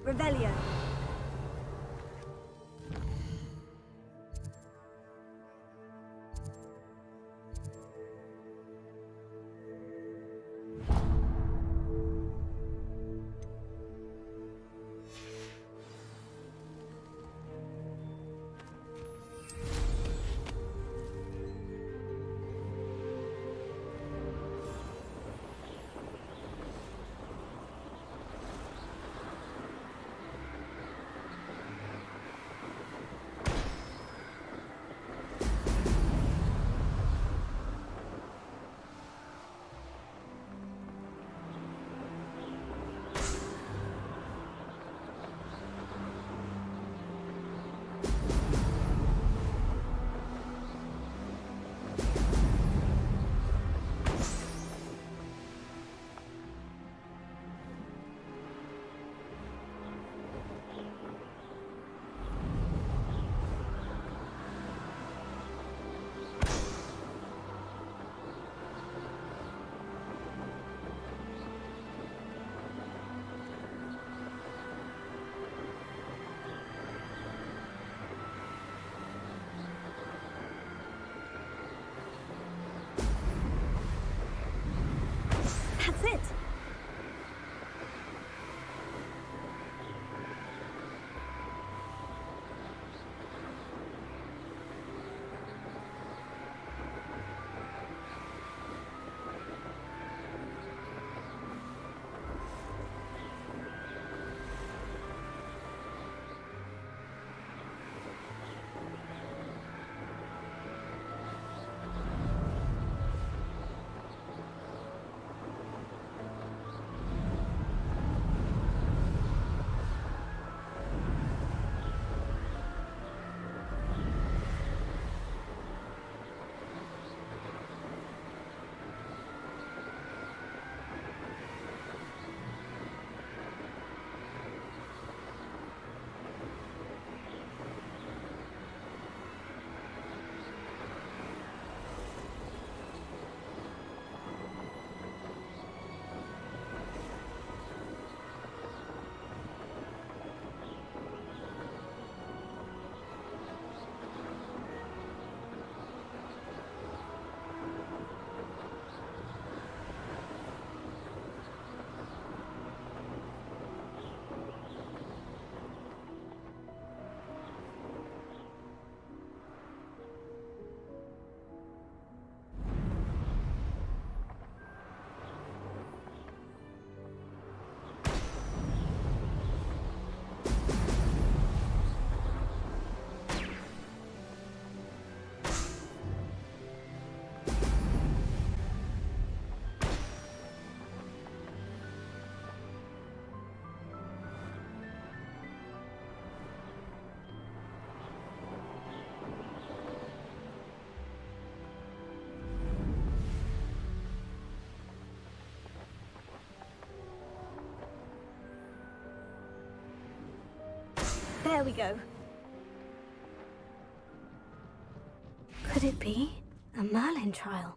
Revelio. That's it! There we go. Could it be a Merlin trial?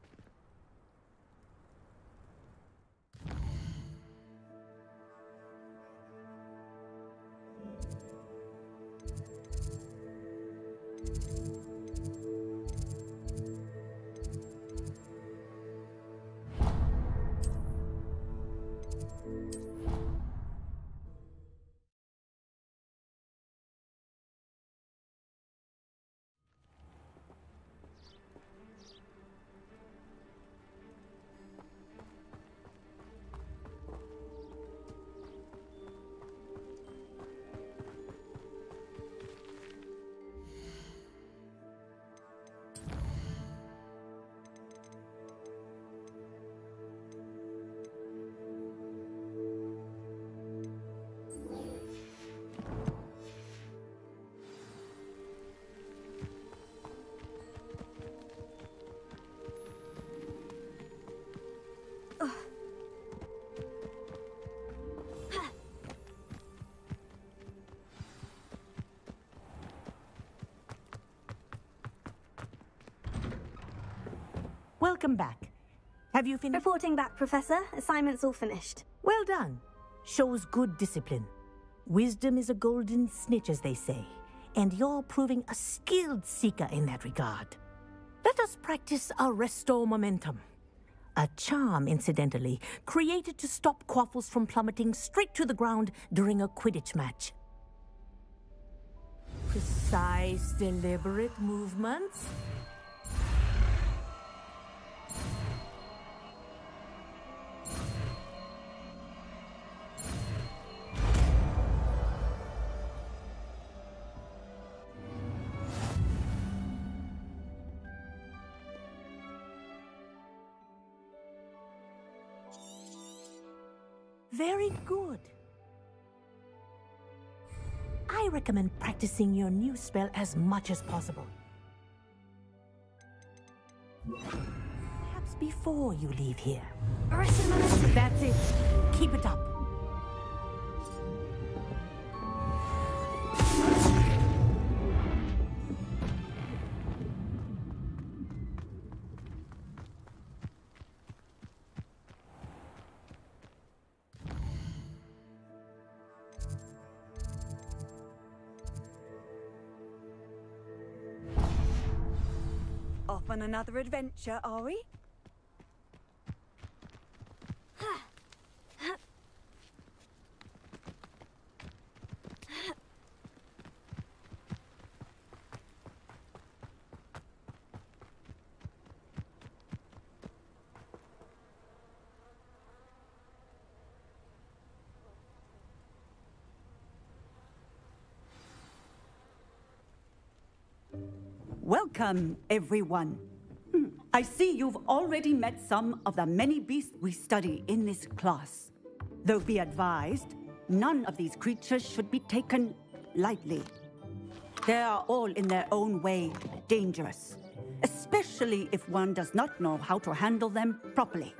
Welcome back. Have you finished? Reporting back, Professor. Assignment's all finished. Well done. Shows good discipline. Wisdom is a golden snitch, as they say, and you're proving a skilled seeker in that regard. Let us practice Arresto Momentum. A charm, incidentally, created to stop quaffles from plummeting straight to the ground during a Quidditch match. Precise, deliberate movements. Very good. I recommend practicing your new spell as much as possible. Perhaps before you leave here. That's it. Keep it up. Off on another adventure, are we? Welcome, everyone. I see you've already met some of the many beasts we study in this class. Though be advised, none of these creatures should be taken lightly. They are all in their own way dangerous, especially if one does not know how to handle them properly.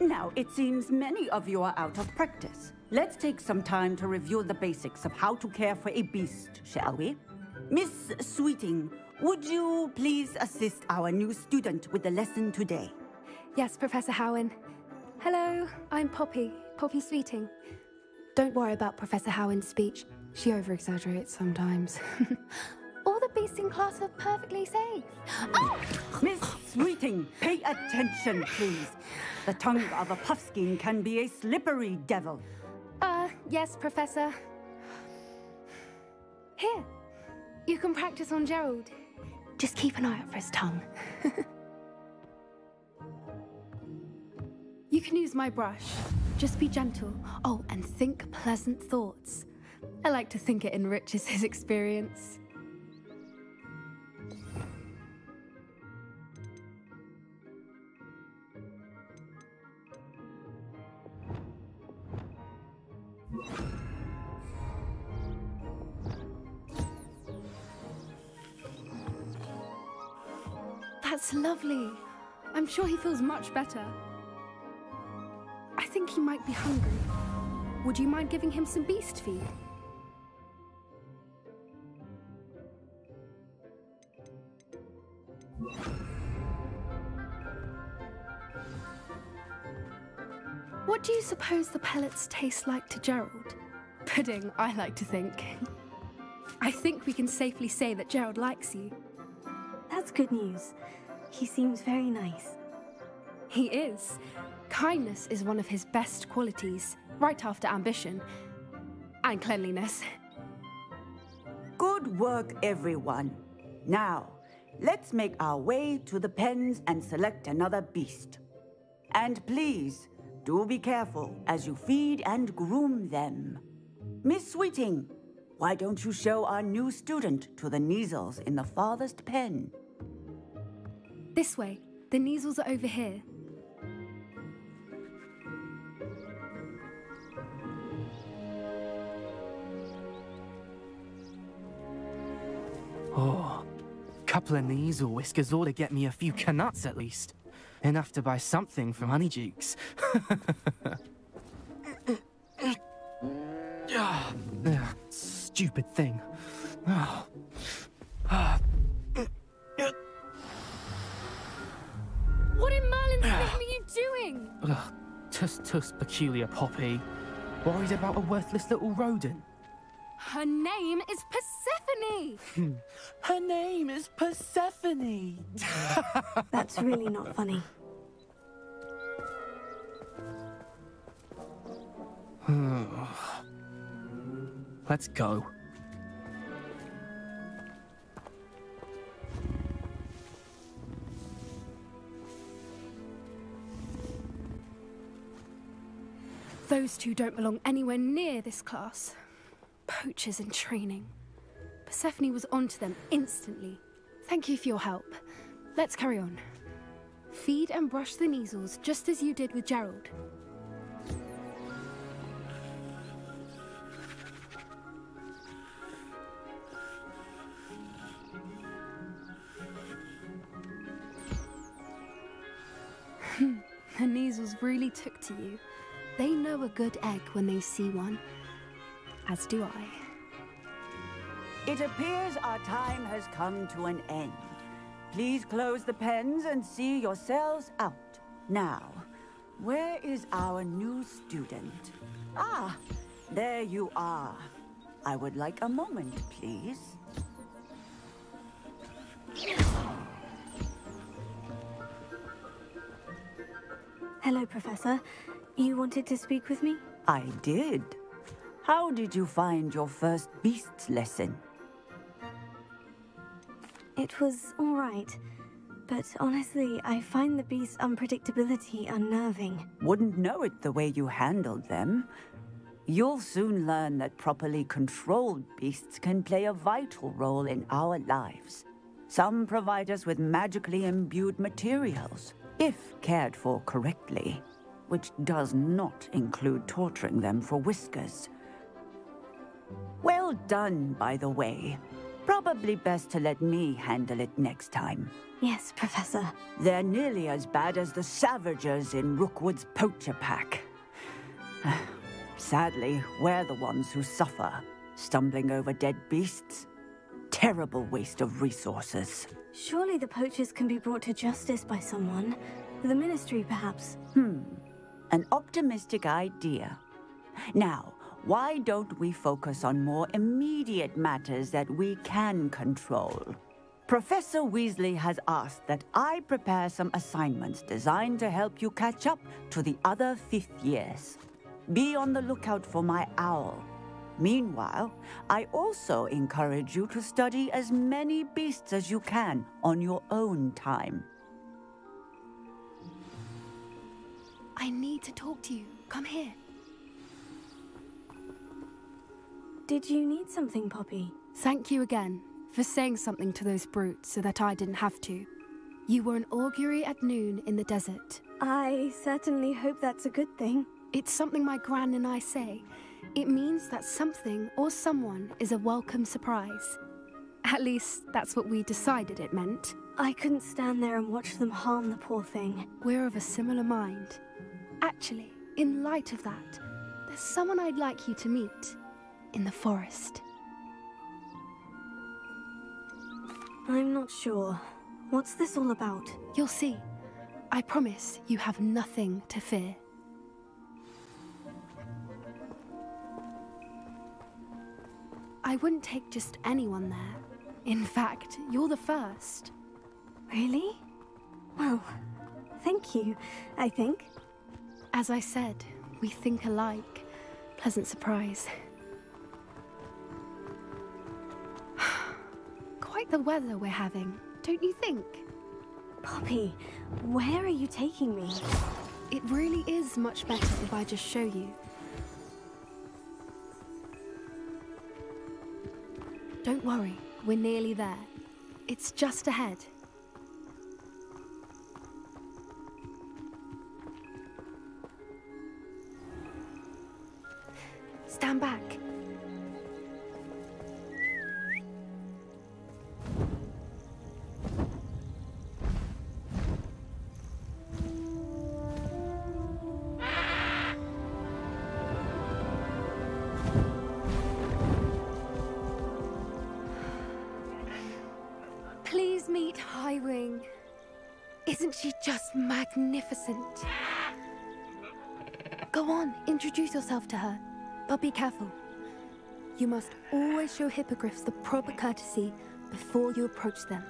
Now, it seems many of you are out of practice. Let's take some time to review the basics of how to care for a beast, shall we? Miss Sweeting, would you please assist our new student with the lesson today? Yes, Professor Howen. Hello, I'm Poppy Sweeting. Don't worry about Professor Howen's speech. She over-exaggerates sometimes. All the beasts in class are perfectly safe. Oh! Miss Sweeting, pay attention, please. The tongue of a puffskein can be a slippery devil. Yes, Professor. Here, you can practice on Gerald. Just keep an eye out for his tongue. You can use my brush. Just be gentle. Oh, and think pleasant thoughts. I like to think it enriches his experience. That's lovely. I'm sure he feels much better. I think he might be hungry. Would you mind giving him some beast feed? What do you suppose the pellets taste like to Gerald? Pudding, I like to think. I think we can safely say that Gerald likes you. That's good news. He seems very nice. He is. Kindness is one of his best qualities, right after ambition. And cleanliness. Good work, everyone. Now, let's make our way to the pens and select another beast. And please, do be careful as you feed and groom them. Miss Sweeting, why don't you show our new student to the Neasels in the farthest pen? This way. The Neasels are over here. Oh, couple of Neasel whiskers ought to get me a few canuts at least. Enough to buy something from Honeydukes. Stupid thing. doing? Ugh, tuss, peculiar Poppy. Worried about a worthless little rodent? Her name is Persephone! Her name is Persephone! That's really not funny. Let's go. Those two don't belong anywhere near this class. Poachers in training. Persephone was onto them instantly. Thank you for your help. Let's carry on. Feed and brush the measles just as you did with Gerald. The measles really took to you. They know a good egg when they see one. As do I. It appears our time has come to an end. Please close the pens and see yourselves out. Now, where is our new student? Ah, there you are. I would like a moment, please. Hello, Professor. You wanted to speak with me? I did. How did you find your first beasts lesson? It was all right. But honestly, I find the beast's unpredictability unnerving. Wouldn't know it the way you handled them. You'll soon learn that properly controlled beasts can play a vital role in our lives. Some provide us with magically imbued materials, if cared for correctly, which does not include torturing them for whiskers. Well done, by the way. Probably best to let me handle it next time. Yes, Professor. They're nearly as bad as the Savagers in Rookwood's poacher pack. Sadly, we're the ones who suffer, stumbling over dead beasts. Terrible waste of resources. Surely the poachers can be brought to justice by someone. The Ministry, perhaps. An optimistic idea. Now, why don't we focus on more immediate matters that we can control? Professor Weasley has asked that I prepare some assignments designed to help you catch up to the other 5th years. Be on the lookout for my owl. Meanwhile, I also encourage you to study as many beasts as you can on your own time. I need to talk to you. Come here. Did you need something, Poppy? Thank you again for saying something to those brutes so that I didn't have to. You were an augury at noon in the desert. I certainly hope that's a good thing. It's something my gran and I say. It means that something or someone is a welcome surprise. At least, that's what we decided it meant. I couldn't stand there and watch them harm the poor thing. We're of a similar mind. Actually, in light of that, there's someone I'd like you to meet. In the forest. I'm not sure. What's this all about? You'll see. I promise you have nothing to fear. I wouldn't take just anyone there. In fact, you're the first. Really? Well, thank you, I think. As I said, we think alike. Pleasant surprise. Quite the weather we're having, don't you think? Poppy, where are you taking me? It really is much better if I just show you. Don't worry, we're nearly there. It's just ahead. Stand back. Please meet Highwing. Isn't she just magnificent? Go on, introduce yourself to her. But be careful. You must always show hippogriffs the proper courtesy before you approach them.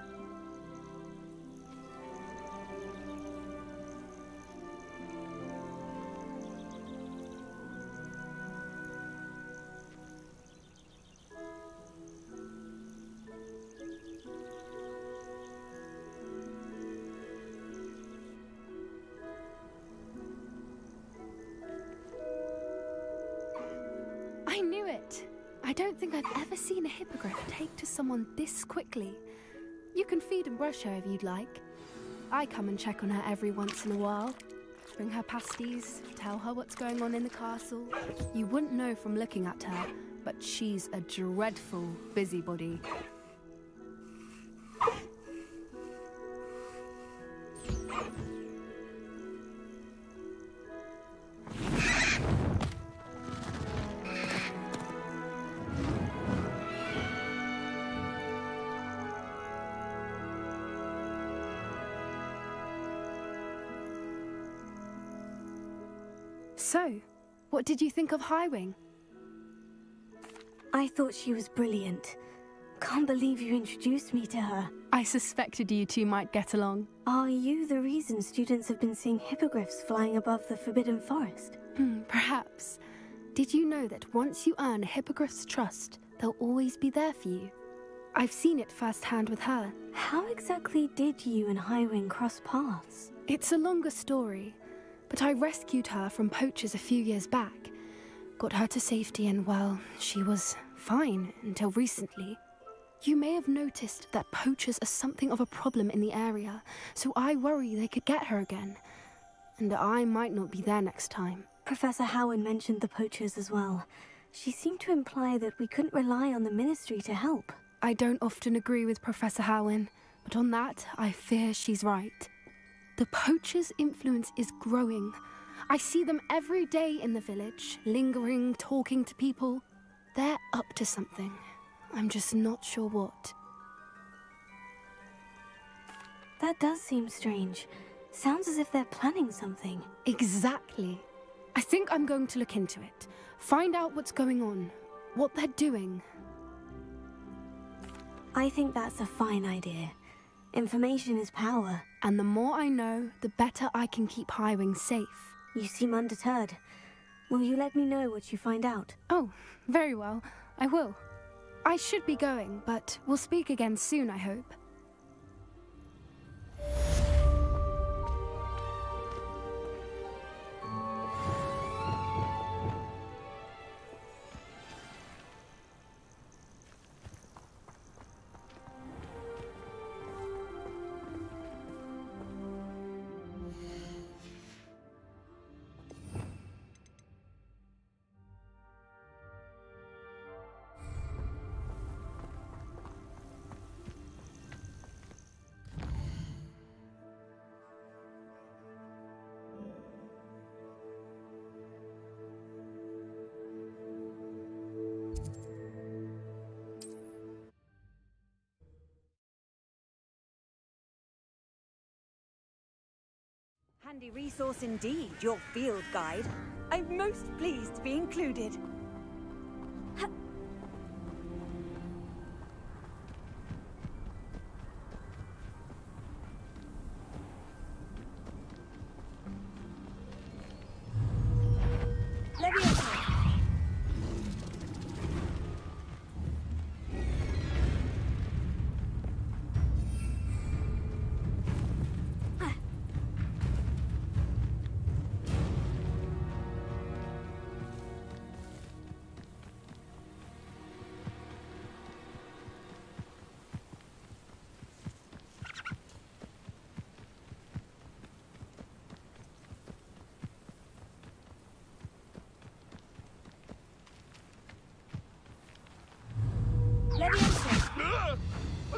I knew it! I don't think I've ever seen a hippogriff take to someone this quickly. You can feed and brush her if you'd like. I come and check on her every once in a while. Bring her pasties, tell her what's going on in the castle. You wouldn't know from looking at her, but she's a dreadful busybody. So, what did you think of Highwing? I thought she was brilliant. Can't believe you introduced me to her. I suspected you two might get along. Are you the reason students have been seeing hippogriffs flying above the Forbidden Forest? Perhaps. Did you know that once you earn a hippogriff's trust, they'll always be there for you? I've seen it firsthand with her. How exactly did you and Highwing cross paths? It's a longer story, but I rescued her from poachers a few years back. Got her to safety and, well, she was fine until recently. You may have noticed that poachers are something of a problem in the area, so I worry they could get her again. And I might not be there next time. Professor Howard mentioned the poachers as well. She seemed to imply that we couldn't rely on the Ministry to help. I don't often agree with Professor Howin, but on that, I fear she's right. The poachers' influence is growing. I see them every day in the village, lingering, talking to people. They're up to something. I'm just not sure what. That does seem strange. Sounds as if they're planning something. Exactly. I think I'm going to look into it. Find out what's going on, what they're doing. I think that's a fine idea. Information is power. And the more I know, the better I can keep Highwing safe. You seem undeterred. Will you let me know what you find out? Oh, very well. I will. I should be going, but we'll speak again soon, I hope. Handy resource indeed, your field guide. I'm most pleased to be included.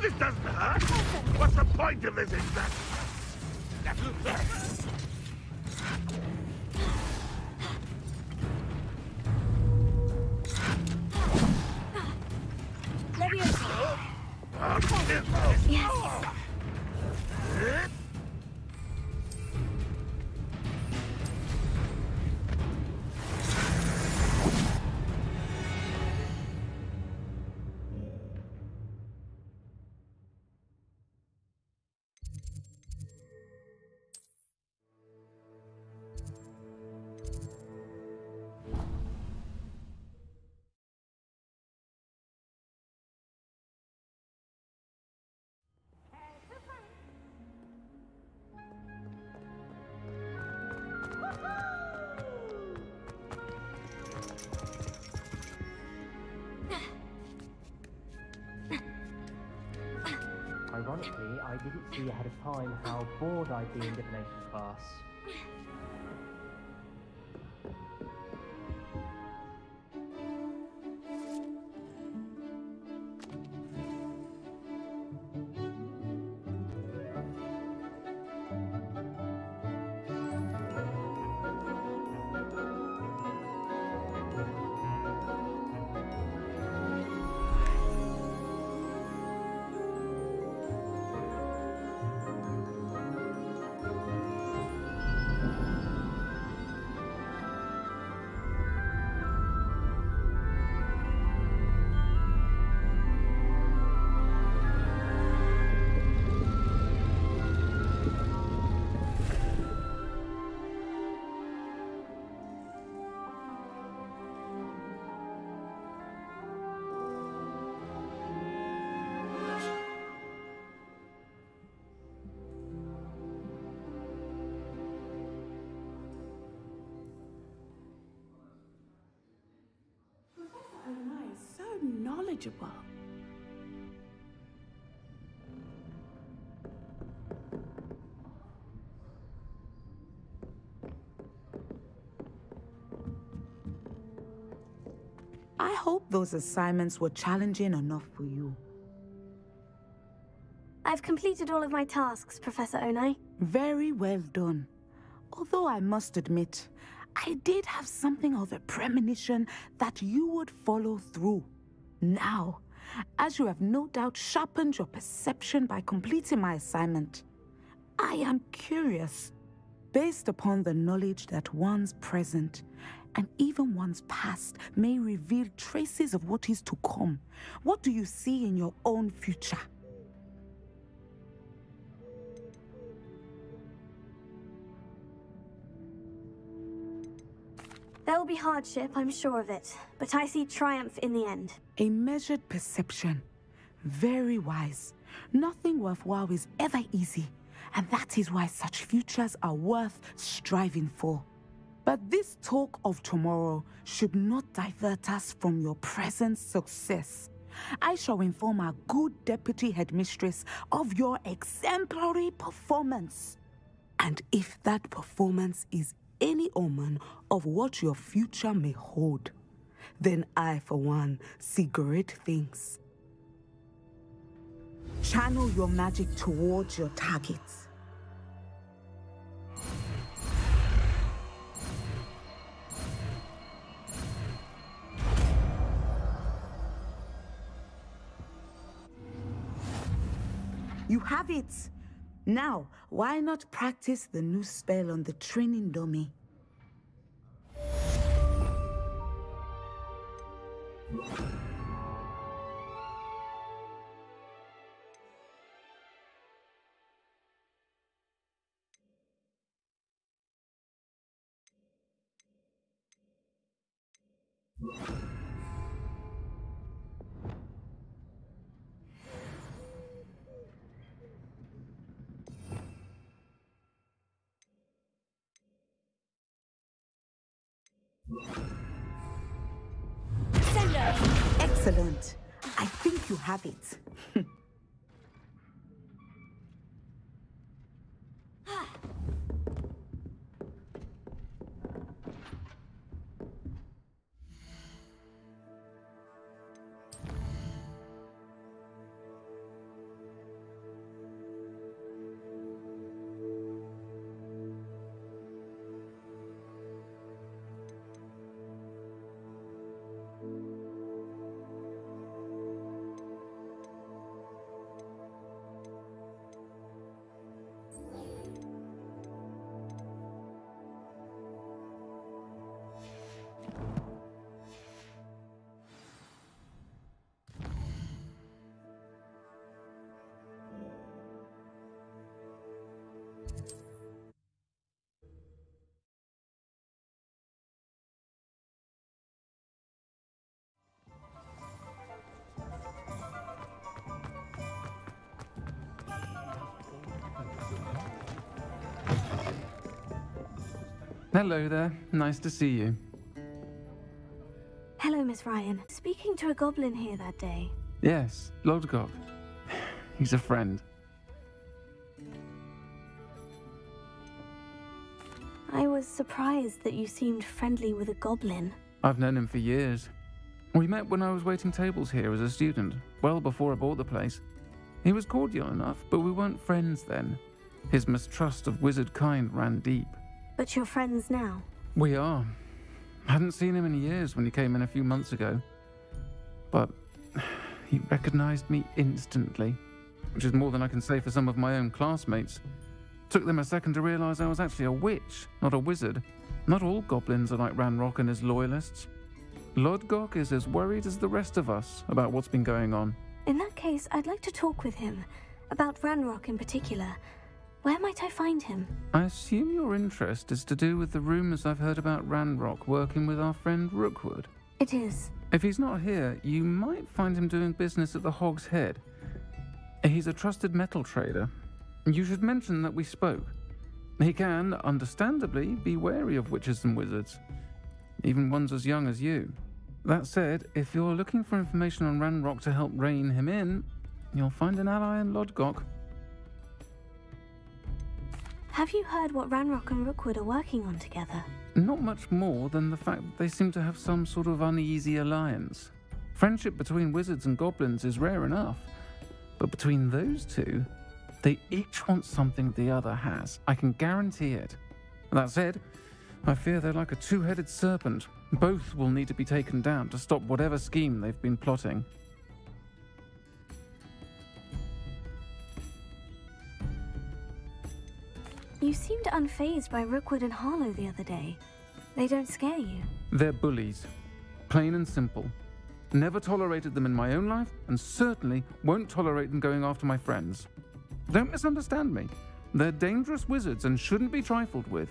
This doesn't hurt. What's the point of this exact? see ahead of time how bored I'd be in divination class. Knowledgeable. I hope those assignments were challenging enough for you. I've completed all of my tasks, Professor Onai. Very well done. Although I must admit, I did have something of a premonition that you would follow through. Now, as you have no doubt sharpened your perception by completing my assignment, I am curious, based upon the knowledge that one's present and even one's past may reveal traces of what is to come. What do you see in your own future? There will be hardship, I'm sure of it, but I see triumph in the end. A measured perception. Very wise. Nothing worthwhile is ever easy, and that is why such futures are worth striving for. But this talk of tomorrow should not divert us from your present success. I shall inform our good deputy headmistress of your exemplary performance. And if that performance is any omen of what your future may hold, then I, for one, see great things. Channel your magic towards your targets. You have it! Now, why not practice the new spell on the training dummy? Excellent. I think you have it. Hello there. Nice to see you. Hello, Miss Ryan. Speaking to a goblin here that day. Yes, Lodgok. He's a friend. was surprised that you seemed friendly with a goblin. I've known him for years. We met when I was waiting tables here as a student, well before I bought the place. He was cordial enough, but we weren't friends then. His mistrust of wizard kind ran deep. But you're friends now? We are. I hadn't seen him in years when he came in a few months ago. But he recognized me instantly, which is more than I can say for some of my own classmates. Took them a second to realize I was actually a witch, not a wizard. Not all goblins are like Ranrock and his loyalists. Lodgok is as worried as the rest of us about what's been going on. In that case, I'd like to talk with him. About Ranrock in particular. Where might I find him? I assume your interest is to do with the rumors I've heard about Ranrock working with our friend Rookwood. It is. If he's not here, you might find him doing business at the Hog's Head. He's a trusted metal trader. You should mention that we spoke. He can, understandably, be wary of witches and wizards, even ones as young as you. That said, if you're looking for information on Ranrock to help rein him in, you'll find an ally in Lodgok. Have you heard what Ranrock and Rookwood are working on together? Not much more than the fact that they seem to have some sort of uneasy alliance. Friendship between wizards and goblins is rare enough, but between those two, they each want something the other has. I can guarantee it. That said, I fear they're like a two-headed serpent. Both will need to be taken down to stop whatever scheme they've been plotting. You seemed unfazed by Rookwood and Harlow the other day. They don't scare you. They're bullies. Plain and simple. Never tolerated them in my own life, and certainly won't tolerate them going after my friends. Don't misunderstand me. They're dangerous wizards and shouldn't be trifled with.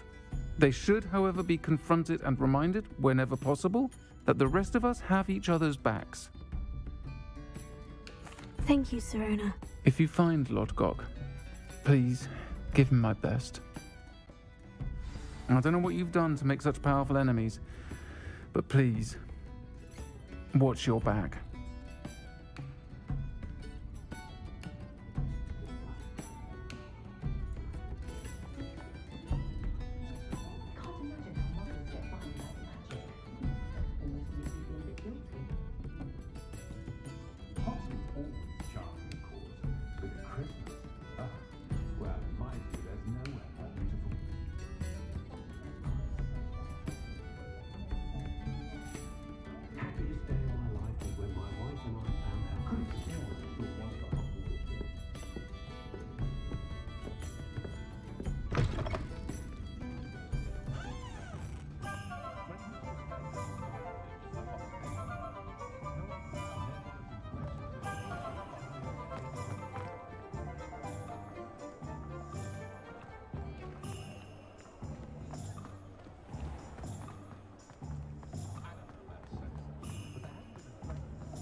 They should, however, be confronted and reminded, whenever possible, that the rest of us have each other's backs. Thank you, Sirona. If you find Lodgok, please give him my best. I don't know what you've done to make such powerful enemies, but please, watch your back.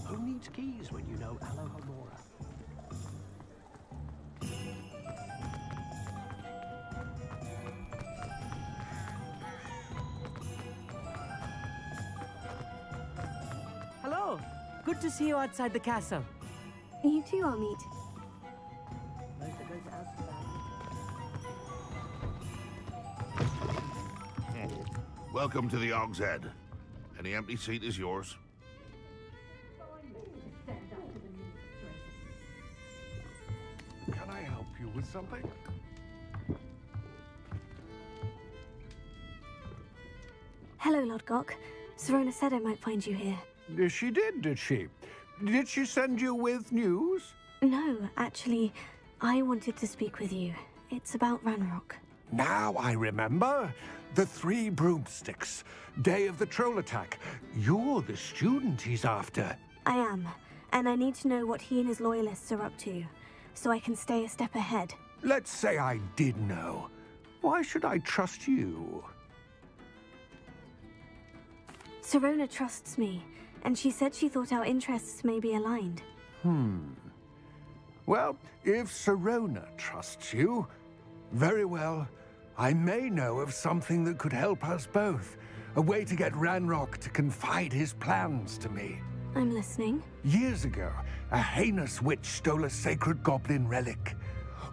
Who needs keys when you know Alohomora? Hello. Good to see you outside the castle. You too, Amit. Welcome to the Hog's Head. Any empty seat is yours. Can I help you with something? Hello, Lodgok. Sirona said I might find you here. She did she? Did she send you with news? No, actually, I wanted to speak with you. It's about Ranrock. Now I remember. The 3 broomsticks. Day of the troll attack. You're the student he's after. I am, and I need to know what he and his loyalists are up to, so I can stay a step ahead. Let's say I did know. Why should I trust you? Sirona trusts me, and she said she thought our interests may be aligned. Well, if Sirona trusts you, very well. I may know of something that could help us both. A way to get Ranrock to confide his plans to me. I'm listening. Years ago, a heinous witch stole a sacred goblin relic.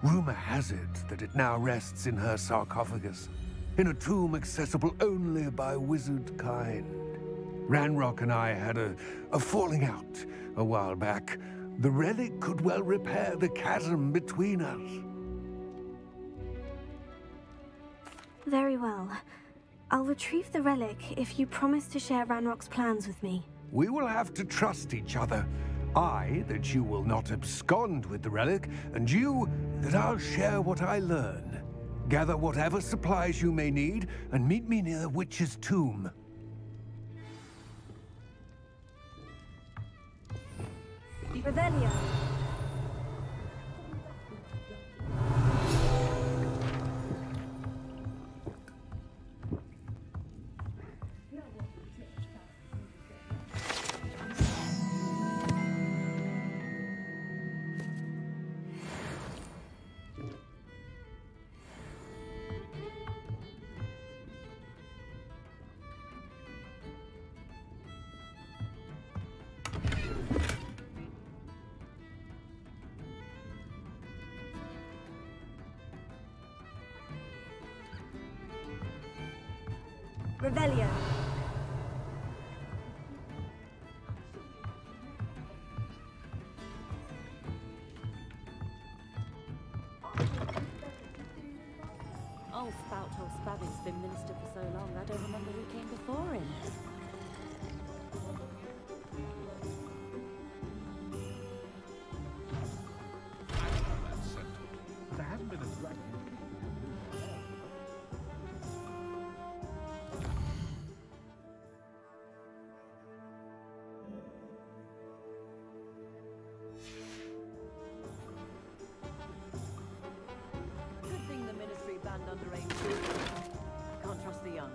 Rumor has it that it now rests in her sarcophagus. in a tomb accessible only by wizard kind. Ranrock and I had a falling out a while back. The relic could well repair the chasm between us. Very well. I'll retrieve the relic if you promise to share Ranrock's plans with me. We will have to trust each other. I, that you will not abscond with the relic, and you, that I'll share what I learn. Gather whatever supplies you may need, and meet me near the witch's tomb. Revelio. Revelio. Old spout old Spabby's been minister for so long, I don't remember who came before him. There hasn't been a dragon. Good thing the ministry banned underage children. Can't trust the young.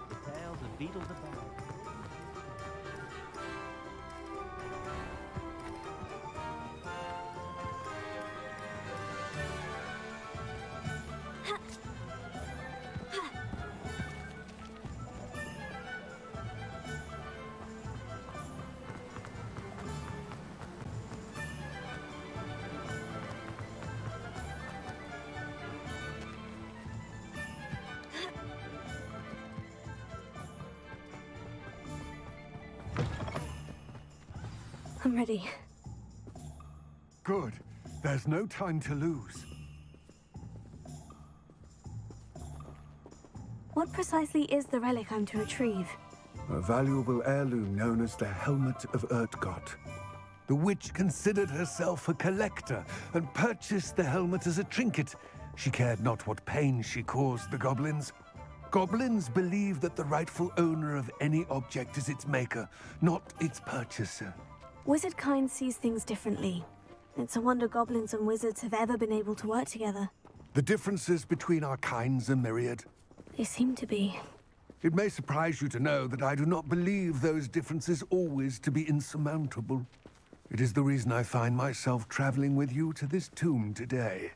The tales of beetles above. I'm ready. Good. There's no time to lose. What precisely is the relic I'm to retrieve? A valuable heirloom known as the Helmet of Urtgott. The witch considered herself a collector and purchased the helmet as a trinket. She cared not what pain she caused the goblins. Goblins believe that the rightful owner of any object is its maker, not its purchaser. Wizard kind sees things differently. It's a wonder goblins and wizards have ever been able to work together. The differences between our kinds are myriad. They seem to be. It may surprise you to know that I do not believe those differences always to be insurmountable. It is the reason I find myself traveling with you to this tomb today.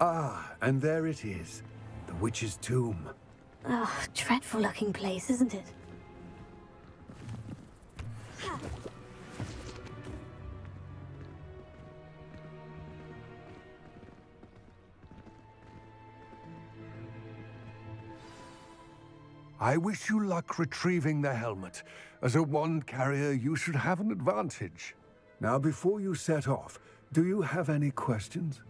Ah, and there it is. The witch's tomb. Ugh, dreadful looking place, isn't it? I wish you luck retrieving the helmet. As a wand carrier, you should have an advantage. Now, before you set off, do you have any questions?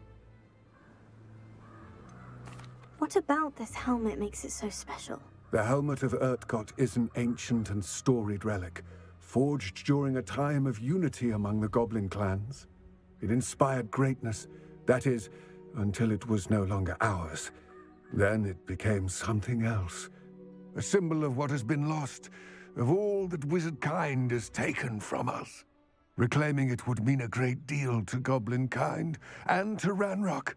What about this helmet makes it so special? The Helmet of Urtgott is an ancient and storied relic, forged during a time of unity among the goblin clans. It inspired greatness, that is, until it was no longer ours. Then it became something else. A symbol of what has been lost, of all that wizard kind has taken from us. Reclaiming it would mean a great deal to goblin kind, and to Ranrock.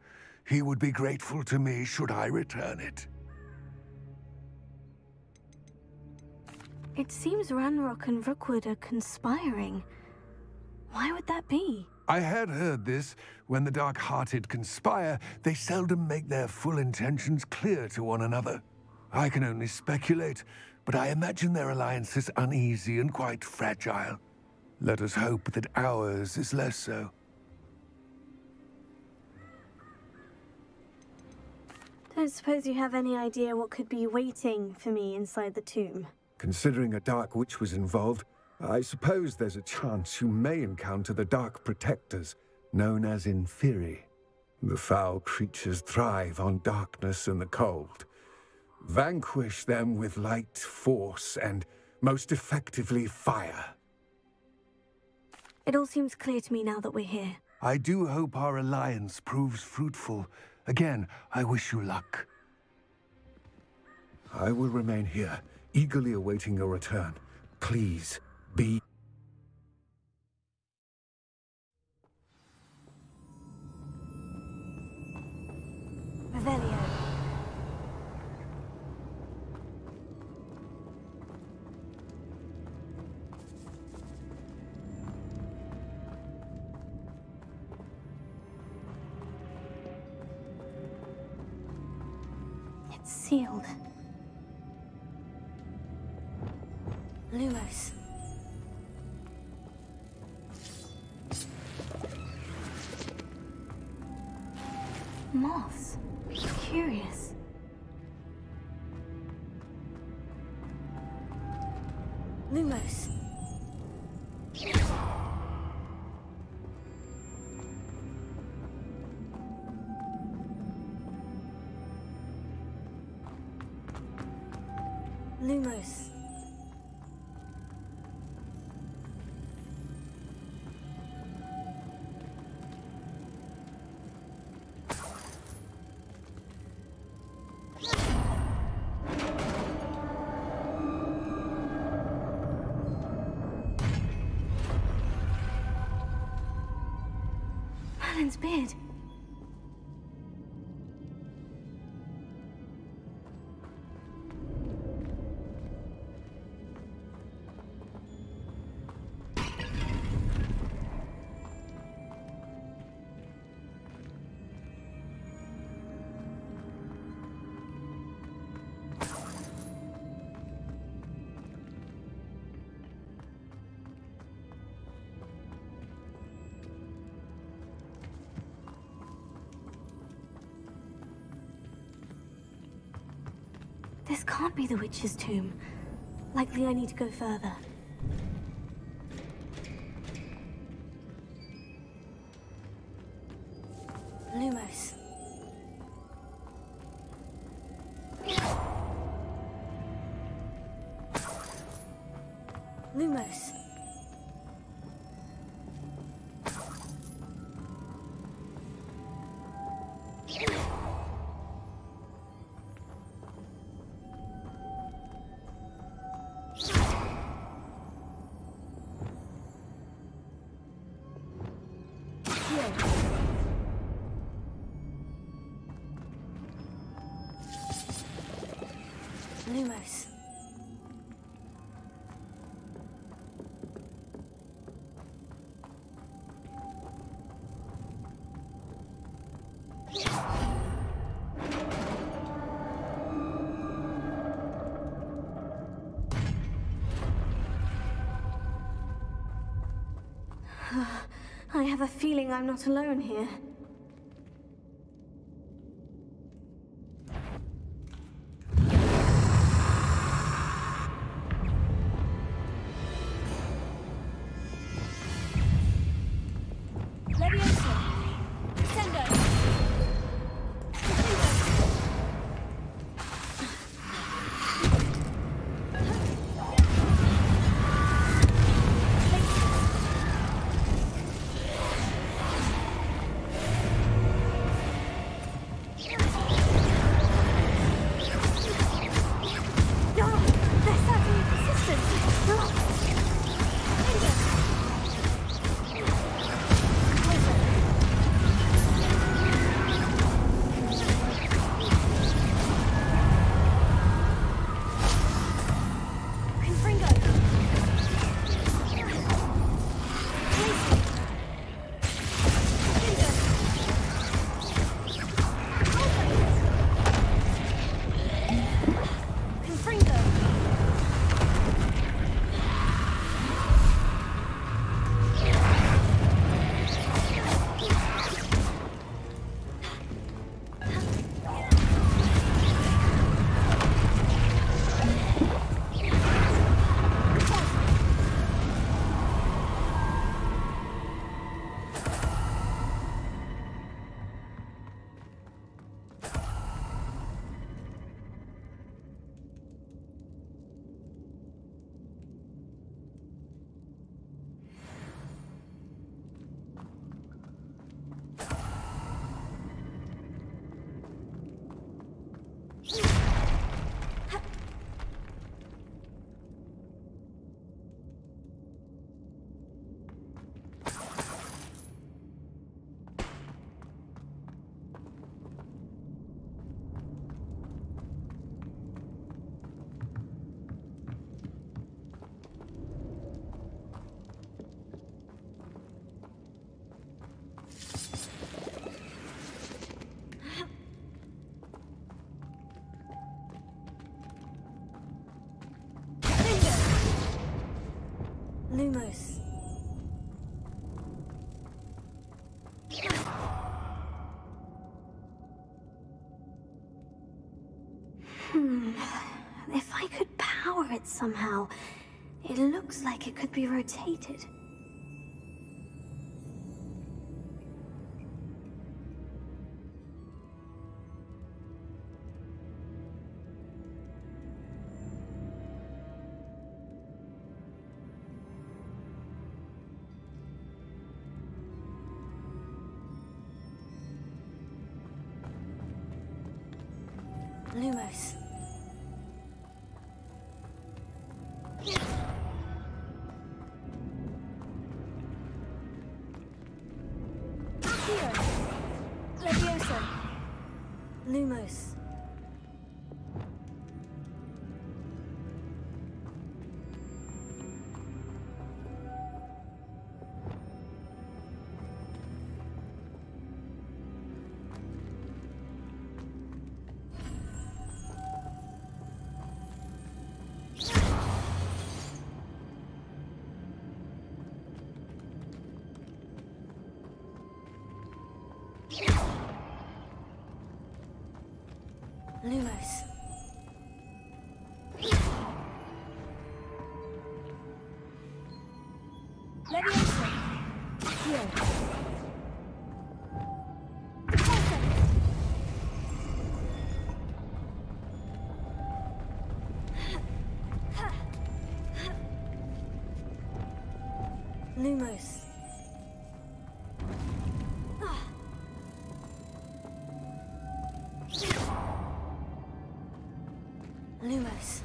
He would be grateful to me should I return it. It seems Ranrock and Rookwood are conspiring. Why would that be? I had heard this. When the dark-hearted conspire, they seldom make their full intentions clear to one another. I can only speculate, but I imagine their alliance is uneasy and quite fragile. Let us hope that ours is less so. Don't suppose you have any idea what could be waiting for me inside the tomb? Considering a Dark Witch was involved, I suppose there's a chance you may encounter the Dark Protectors, known as Inferi. The foul creatures thrive on darkness and the cold. Vanquish them with light, force, and, most effectively, fire. It all seems clear to me now that we're here. I do hope our alliance proves fruitful. Again, I wish you luck. I will remain here, eagerly awaiting your return. Please, be... Revelio. It's sealed. Lumos. Moths. Curious. Lumos. Lumos. Merlin's beard. This can't be the witch's tomb. Likely I need to go further. Lumos. Lumos. Lumos. I have a feeling I'm not alone here. Lumos. If I could power it somehow, it looks like it could be rotated. Lumos. Here. Leviosa. Lumos. Lumos. Leviosa. Here. Lumos. Lumos.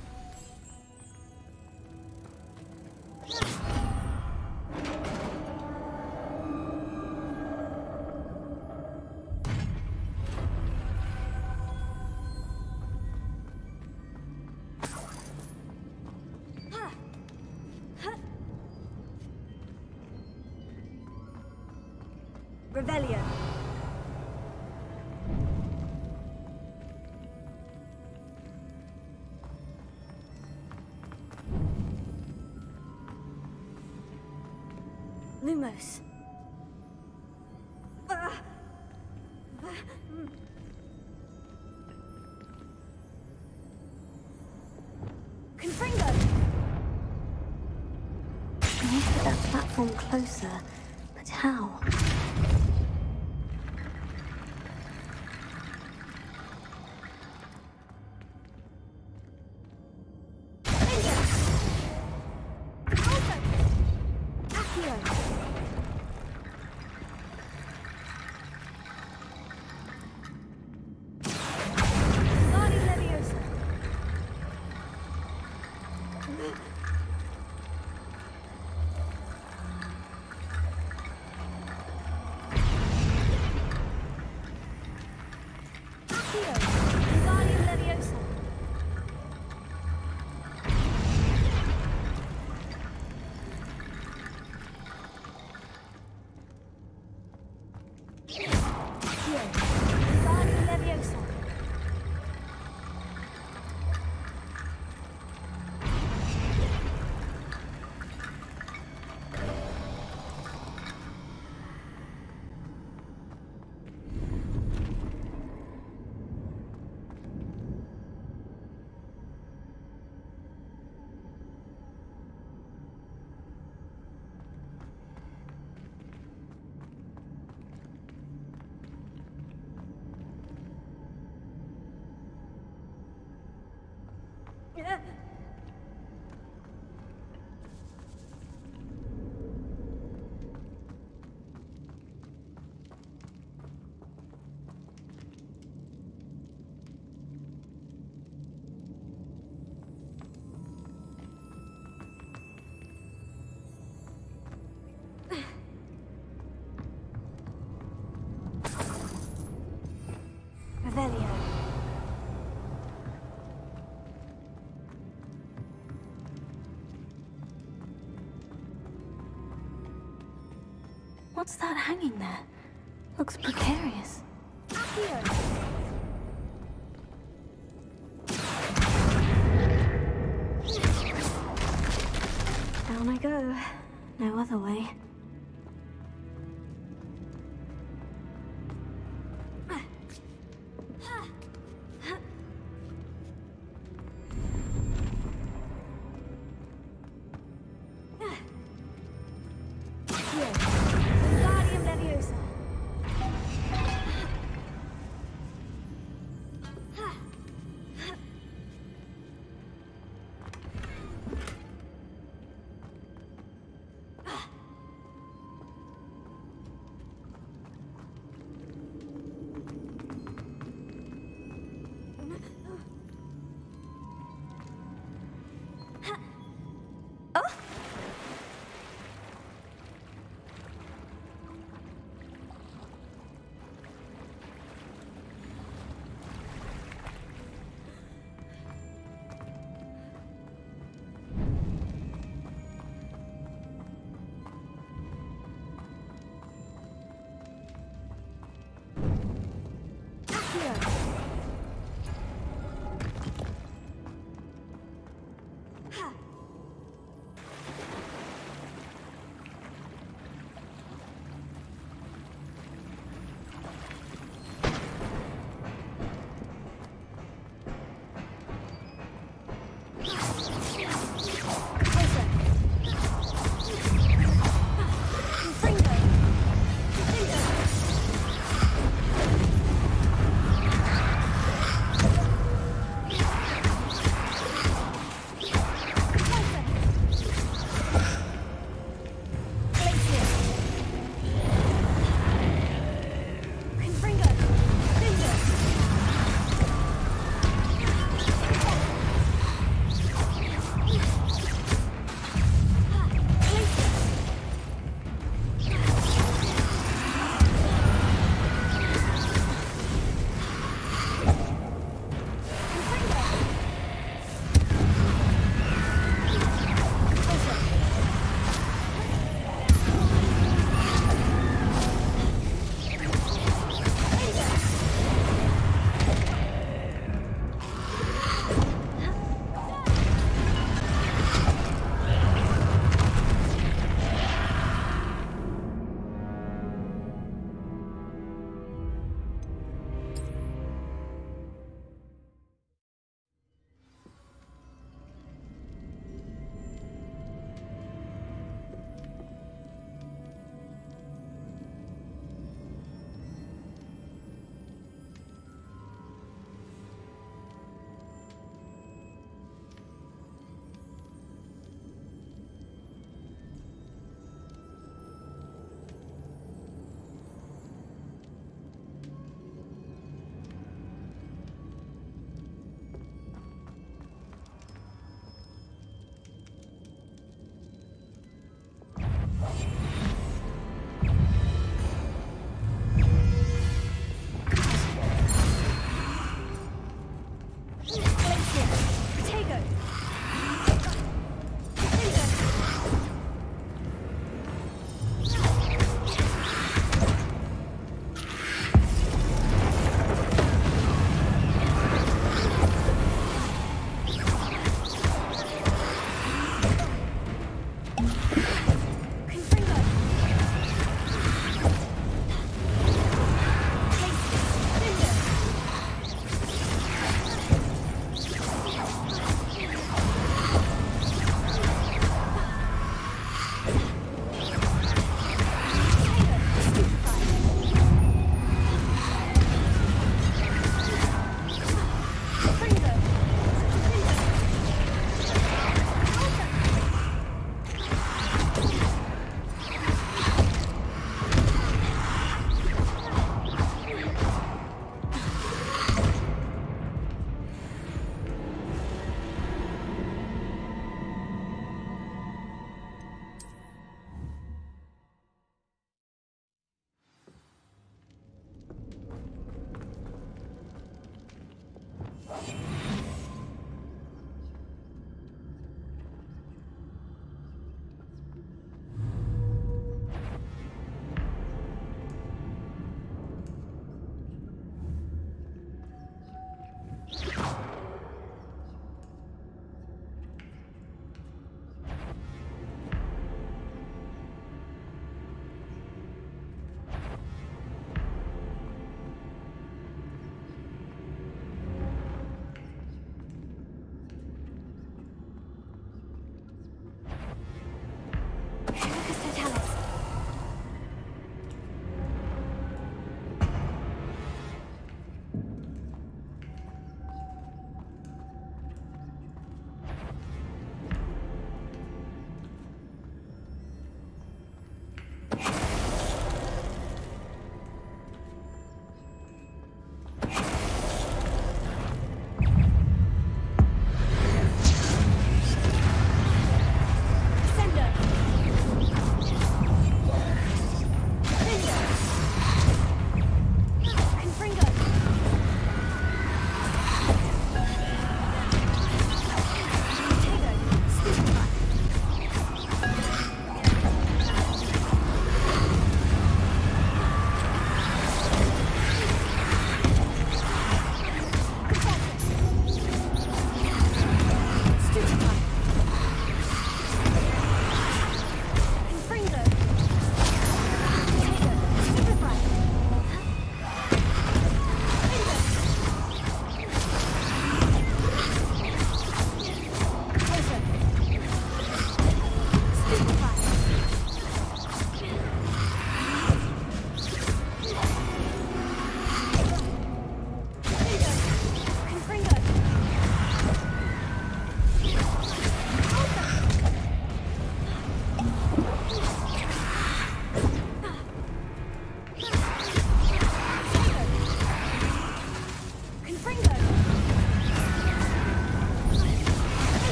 Revelio. Lumos. Confringo! I need to get that platform closer, but how? Revelio. What's that hanging there? Looks precarious. Here. On I go. No other way.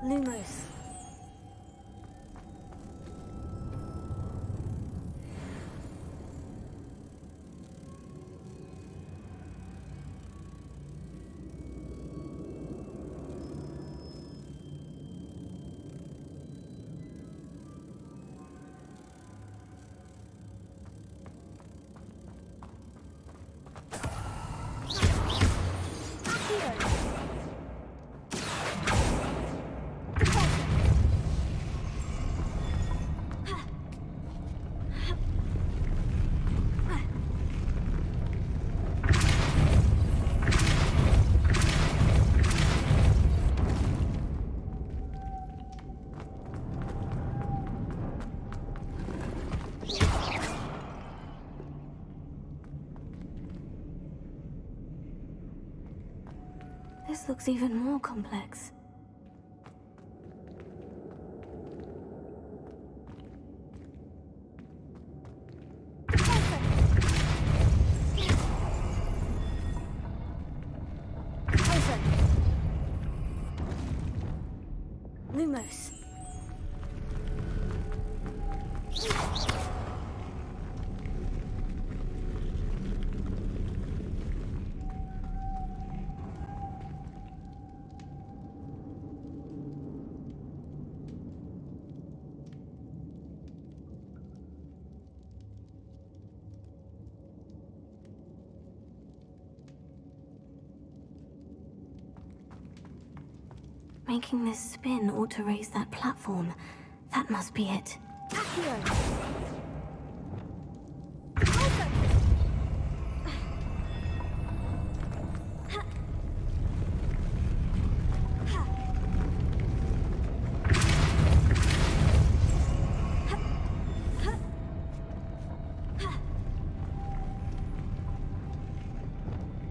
Lumos. This looks even more complex. Lumos. Making this spin ought to raise that platform. That must be it.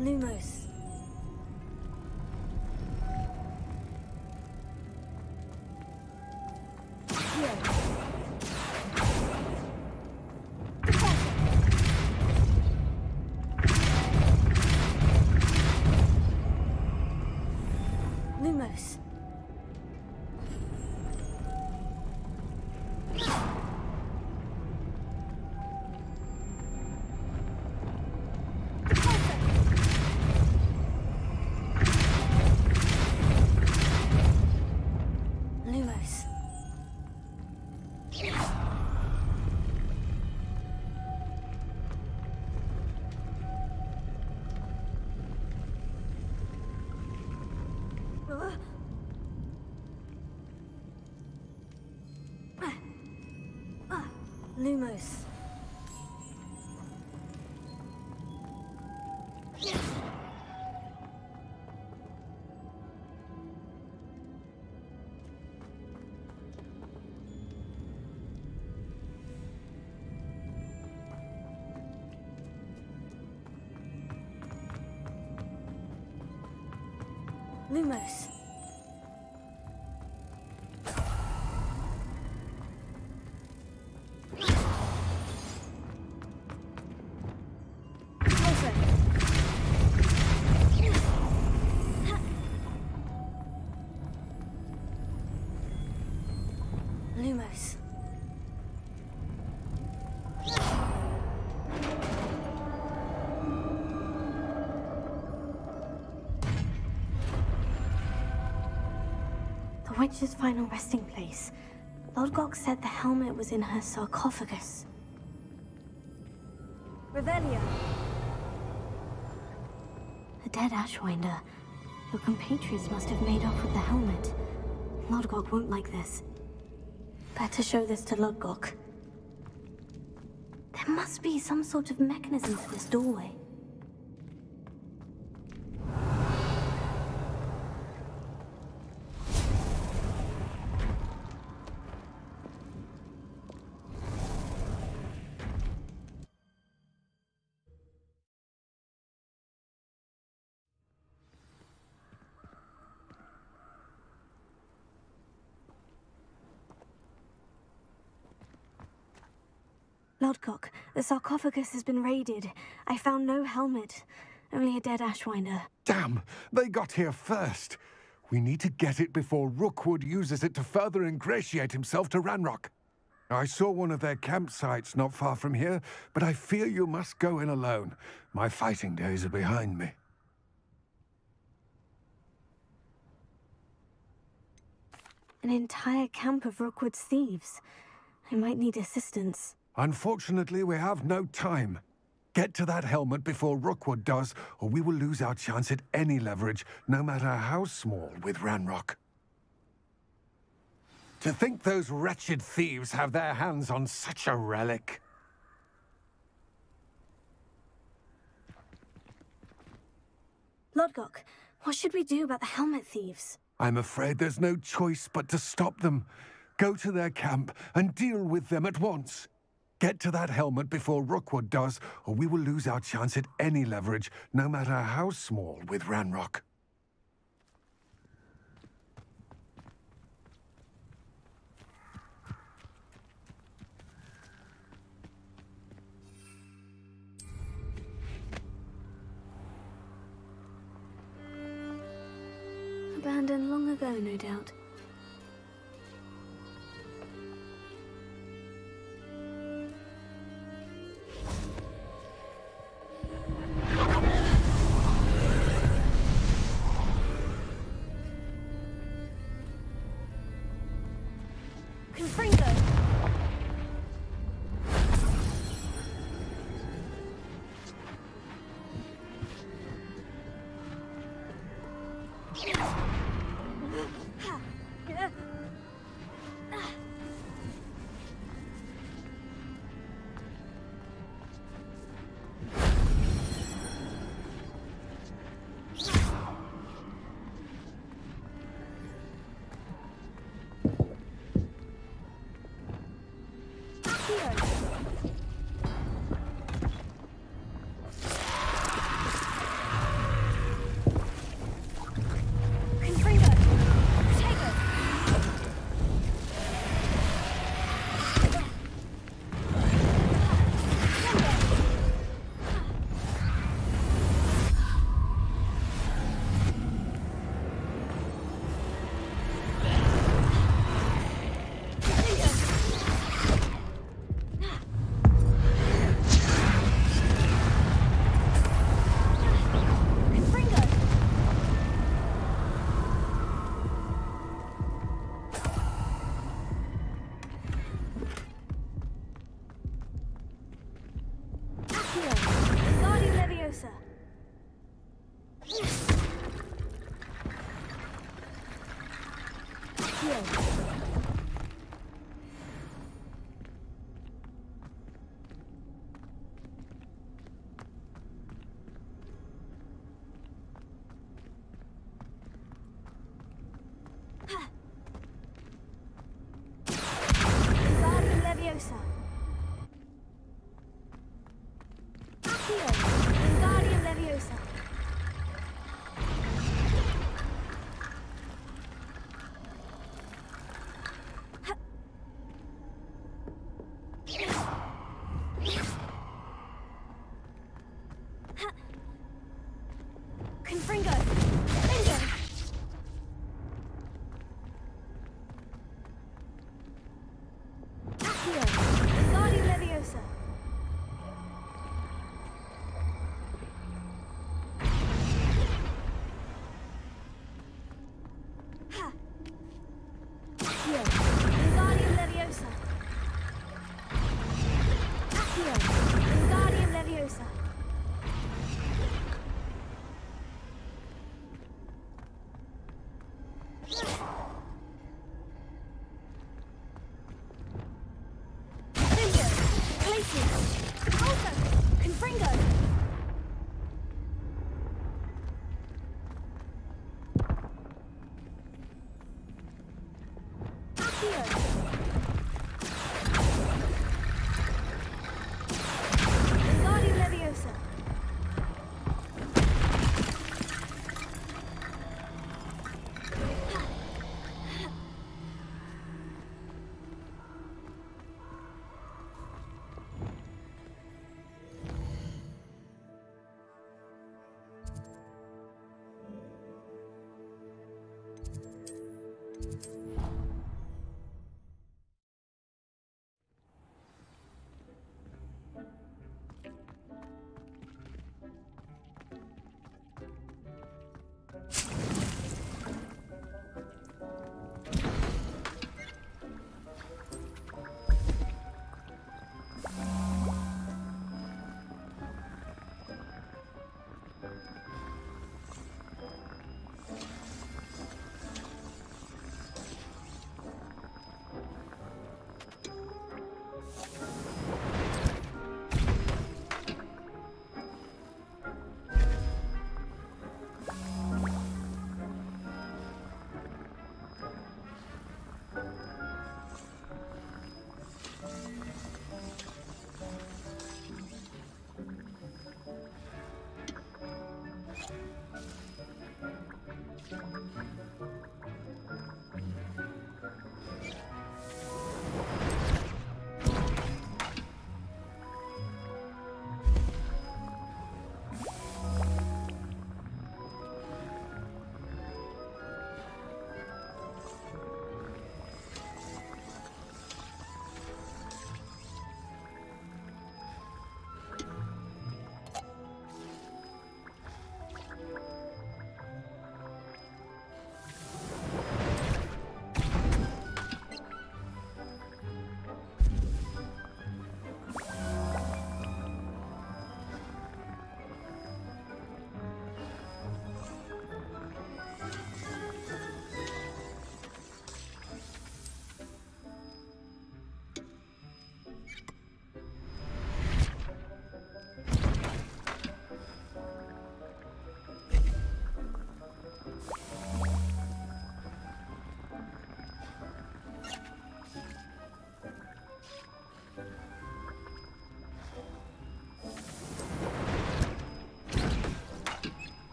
Lumos. Lumos. Lumos. Lumos. Lumos. Lumos. The witch's final resting place. Lodgok said the helmet was in her sarcophagus. Revelia. A dead Ashwinder. Your compatriots must have made off with the helmet. Lodgok won't like this. Better show this to Lodgok. There must be some sort of mechanism for this doorway. Lodgok, the sarcophagus has been raided. I found no helmet, only a dead Ashwinder. Damn! They got here first. We need to get it before Rookwood uses it to further ingratiate himself to Ranrock. I saw one of their campsites not far from here, but I fear you must go in alone. My fighting days are behind me. An entire camp of Rookwood's thieves. I might need assistance. Unfortunately, we have no time. Get to that helmet before Rookwood does, or we will lose our chance at any leverage, no matter how small, with Ranrock. To think those wretched thieves have their hands on such a relic. Lodgok, what should we do about the helmet thieves? I'm afraid there's no choice but to stop them. Go to their camp and deal with them at once. Get to that helmet before Rookwood does, or we will lose our chance at any leverage, no matter how small, with Ranrock. Abandoned long ago, no doubt.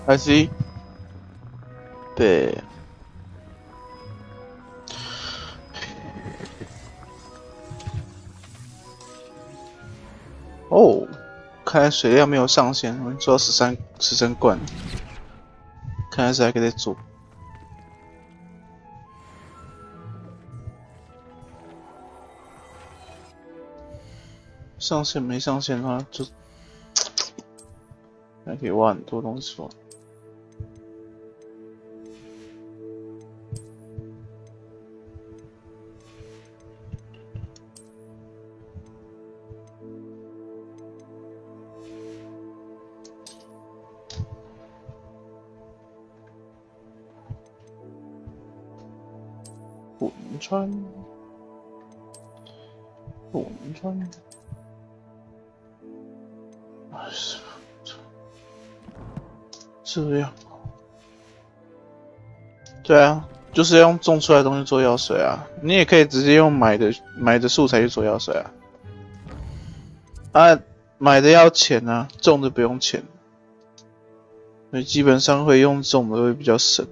I see. 对。哦，看来水量没有上限，我做到13罐，看来是还可以再做。上线没上线的话，就还可以挖很多东西吧。混川，混川，哎，这样，对啊，就是要用种出来的东西做药水啊。你也可以直接用买的素材去做药水啊。啊，买的要钱啊，种的不用钱。所以基本上会用种的会比较省，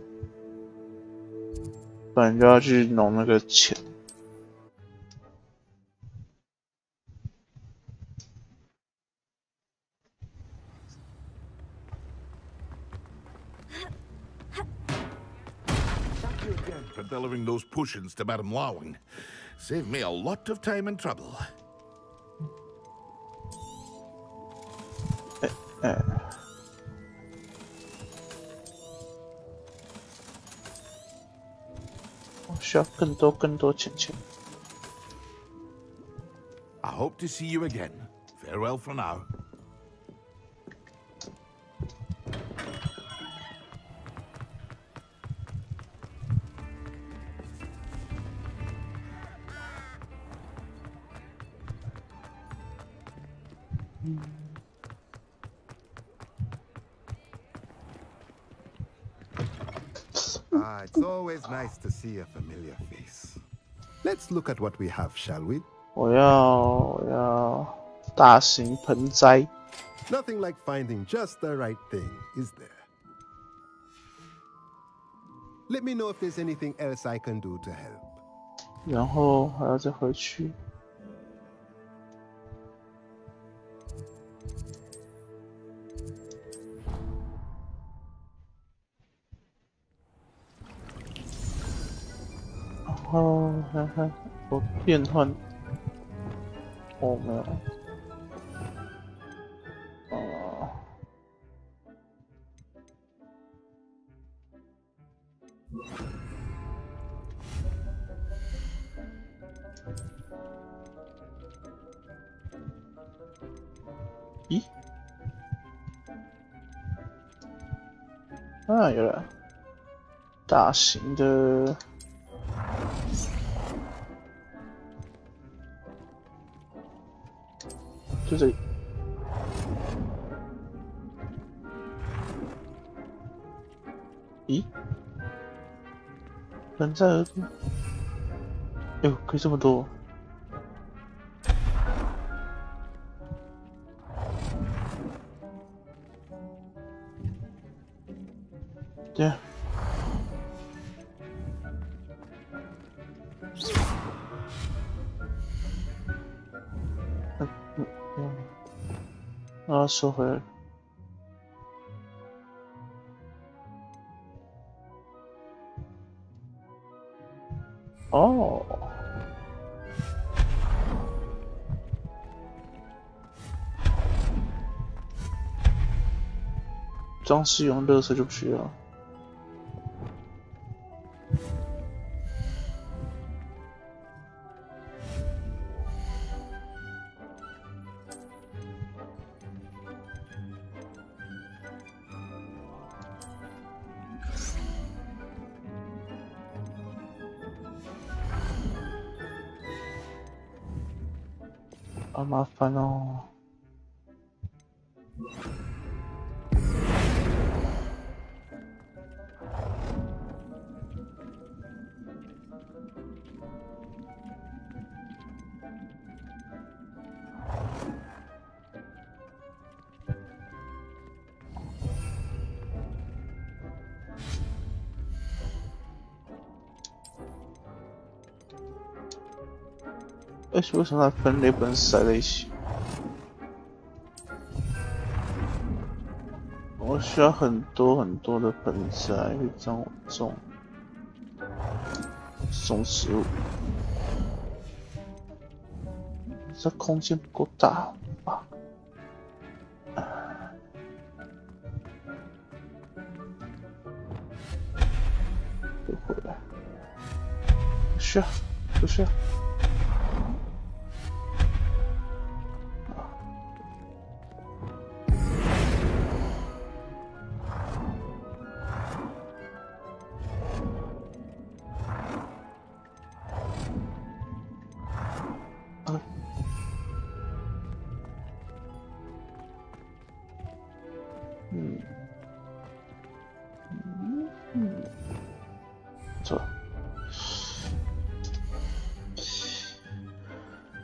不然就要去弄那个钱。For delivering those potions to Madame Lawing. Saved me a lot of time and trouble. 我需要更多钱。I hope to see you again. Farewell for now. It's always nice to see a familiar face. Let's look at what we have, shall we? 我要大型盆栽。Nothing like finding just the right thing, is there? Let me know if there's anything else I can do to help. 然后还要再回去。然后看看我变换，哦没有，咦？啊，有了，大型的。就这里。咦？人在耳边？哎呦，可以这么多！对啊。啊，收回来。哦，装饰用垃圾就不需要。好麻烦哦。为什么它分类不能塞在一起？我需要很多的盆栽，可以让我种植物。这空间不够大吧？又回来，不需要。走。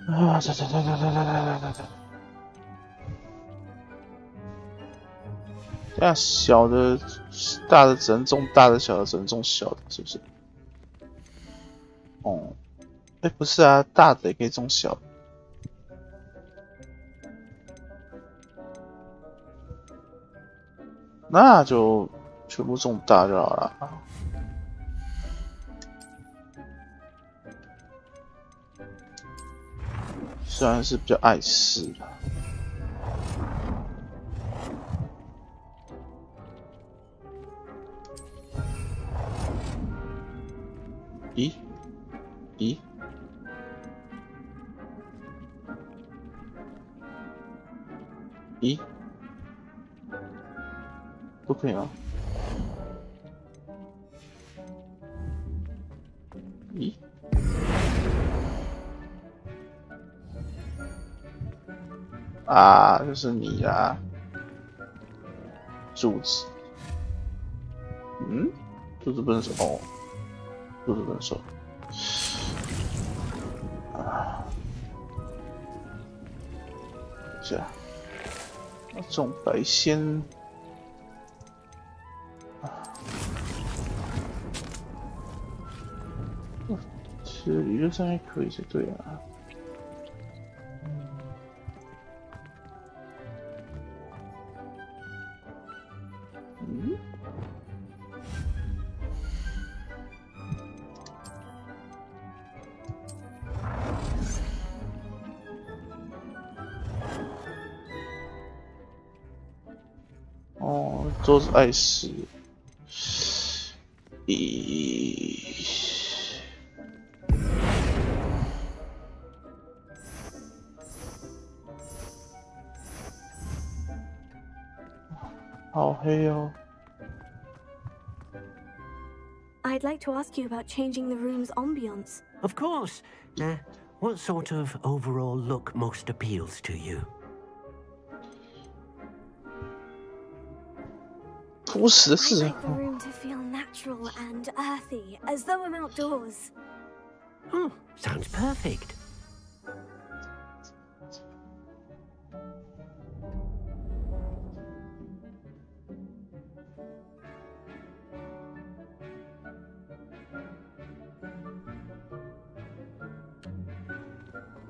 啊！走！这样小的、大的只能种大的，小的只能种小的，是不是？哦，哎，不是啊，大的也可以种小的。那就全部种大就好了。虽然是比较碍事的。咦？不可以啊！咦？啊，就是你啦，柱子。柱子不能收哦，柱子不能收。啊，等一下，要种白仙。其实理论上也可以才对啊。哦，都是碍事。好黑哦。I'd like to ask you about changing the room's ambience. Of course. What sort of overall look most appeals to you? 朴实的是。I'd like the room to feel natural and earthy, as though I'm outdoors. Oh, sounds perfect.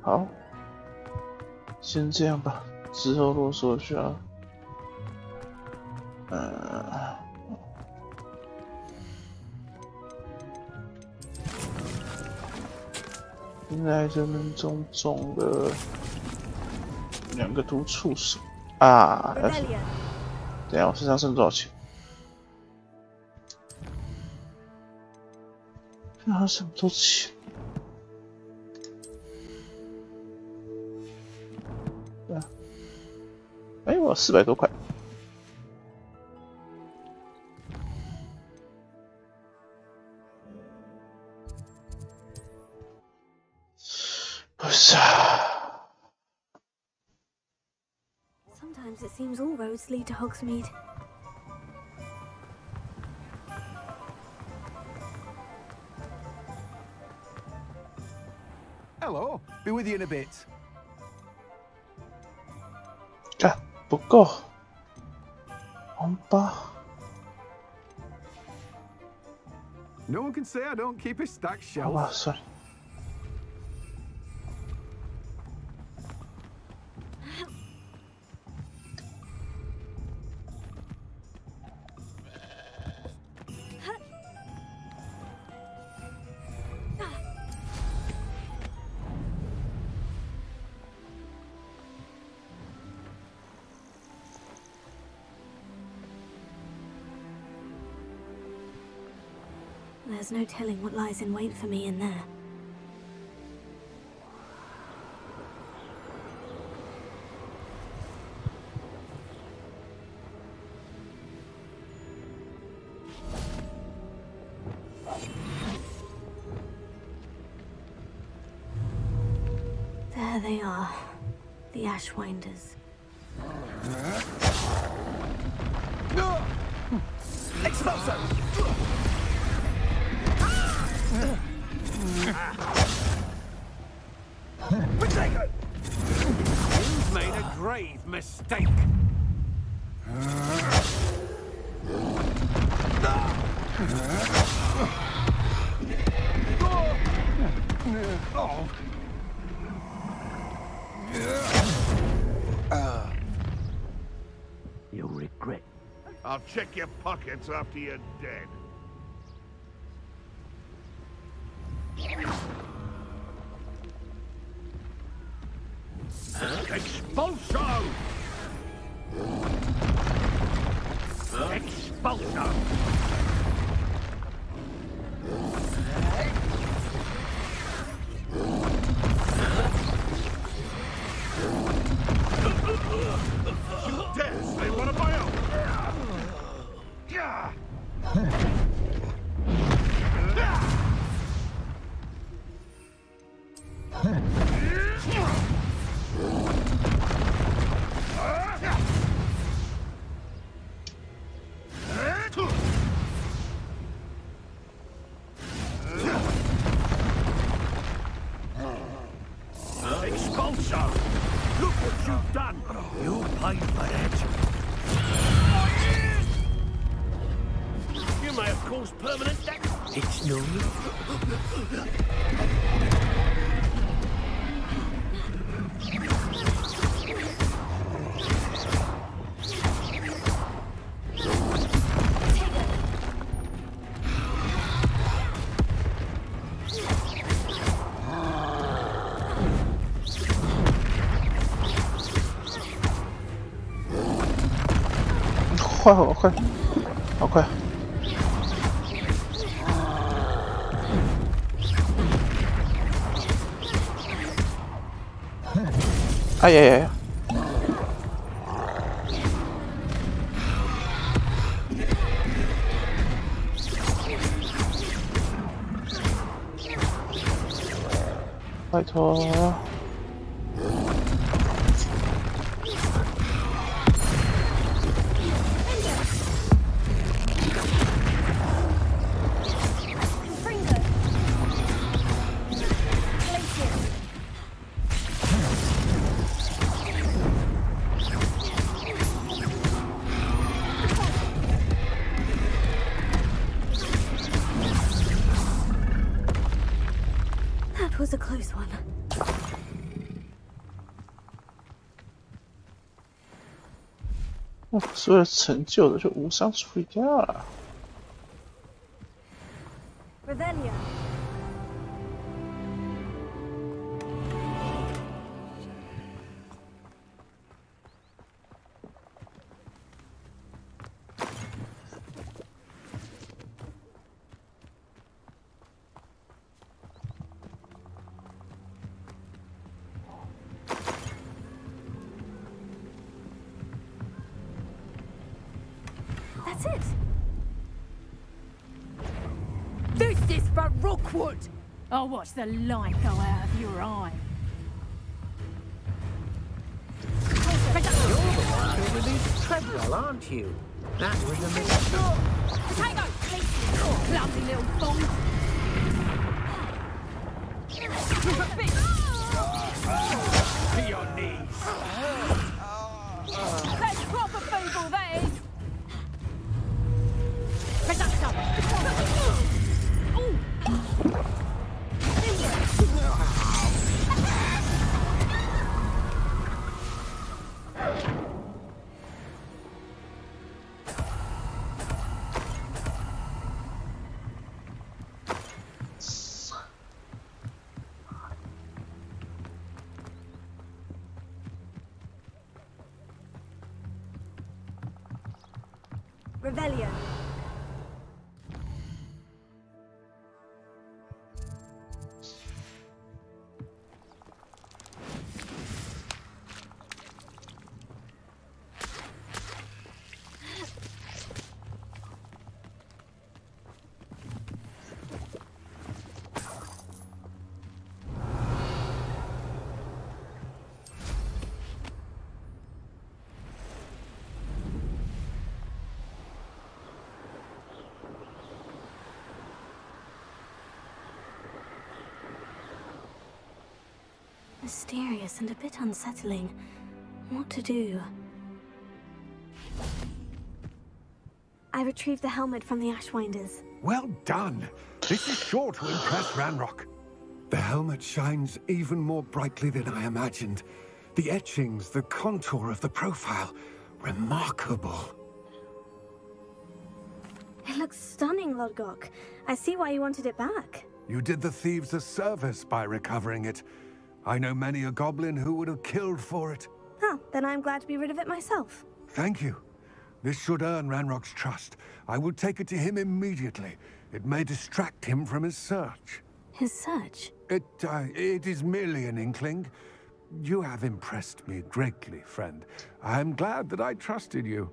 好，先这样吧。之后如果说需要，现在人们种了2个毒触手啊！等一下，我身上剩多少钱？身上剩多少钱？对啊，哎，我400多块。不是啊。Sometimes it seems all roads lead to Hogsmeade. Hello, be with you in a bit. 啊，不够，红包。No one can say I don't keep a stacked shelf. 好吧，算了。There's no telling what lies in wait for me in there. There they are, the Ashwinders. Expulso! You'll regret. I'll check your pockets after you're dead. Expulso! Expulso! You dare slay one of my own! Expulso! Look what you've done! You paid for it! You may have caused permanent damage. It's no use.快，好快，好快！哎呀呀呀！拜托！ That was a close one. 所有成就的就无伤处理掉了。Revelio. That's it. This is for Rookwood! I'll watch the light go out of your eye. You're the one who released Treadwell, aren't you? That was a mistake. Potato, please! Oh, clumsy little fool! To your knees! That's proper feeble, that is! Revelio. Mysterious and a bit unsettling. What to do? I I retrieved the helmet from the Ashwinders. Well done. This is sure to impress Ranrock. The helmet shines even more brightly than I imagined. The etchings, the contour of the profile, remarkable. It looks stunning, Lodgok. I see why you wanted it back. You did the thieves a service by recovering it. I know many a goblin who would have killed for it. Huh, then I'm glad to be rid of it myself. Thank you. This should earn Ranrock's trust. I will take it to him immediately. It may distract him from his search. His search? It is merely an inkling. You have impressed me greatly, friend. I am glad that I trusted you.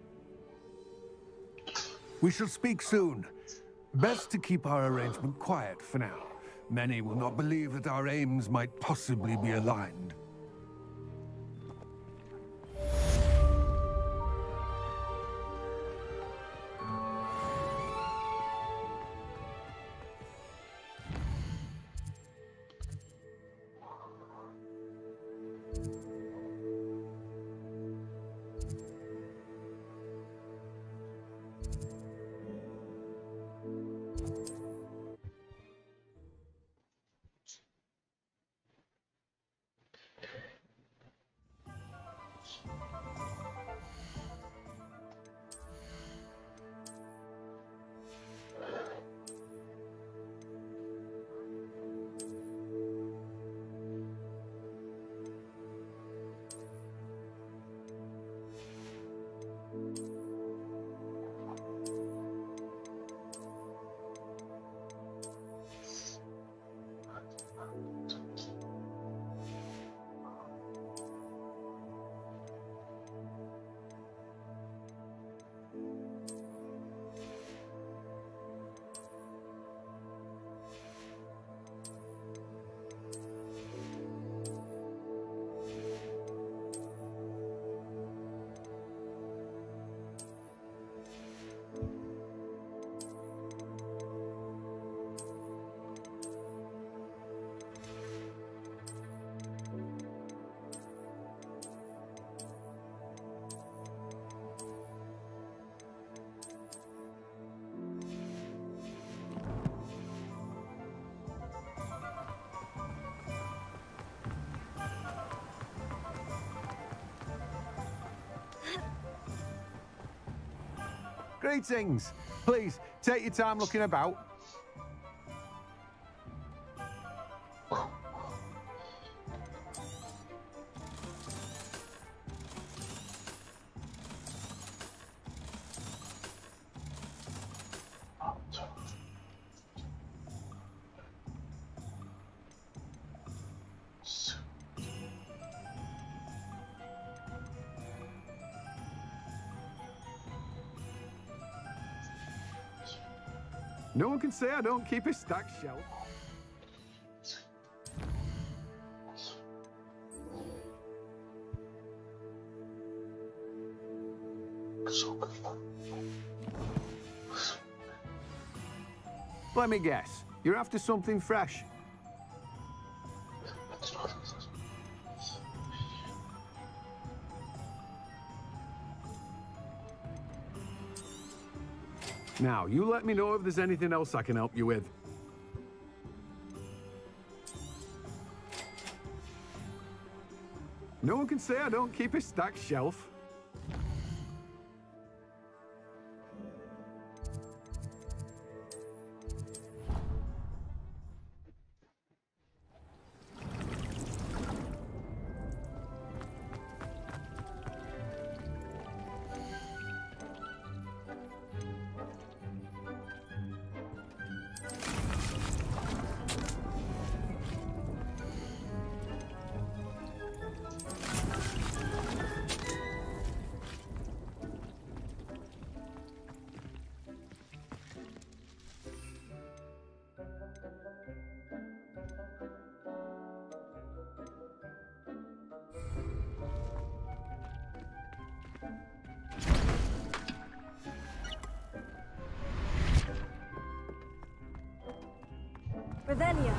We shall speak soon. Best to keep our arrangement quiet for now. Many will not believe that our aims might possibly be aligned. Greetings. Please, take your time looking about. No one can say I don't keep a stacked shelf. Let me guess. You're after something fresh. Now, you let me know if there's anything else I can help you with. No one can say I don't keep a stacked shelf. Revelio.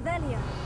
Revelio.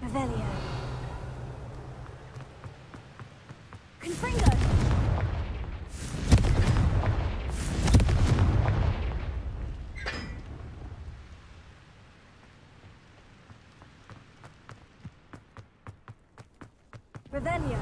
Revelio. Confringo! Revelio.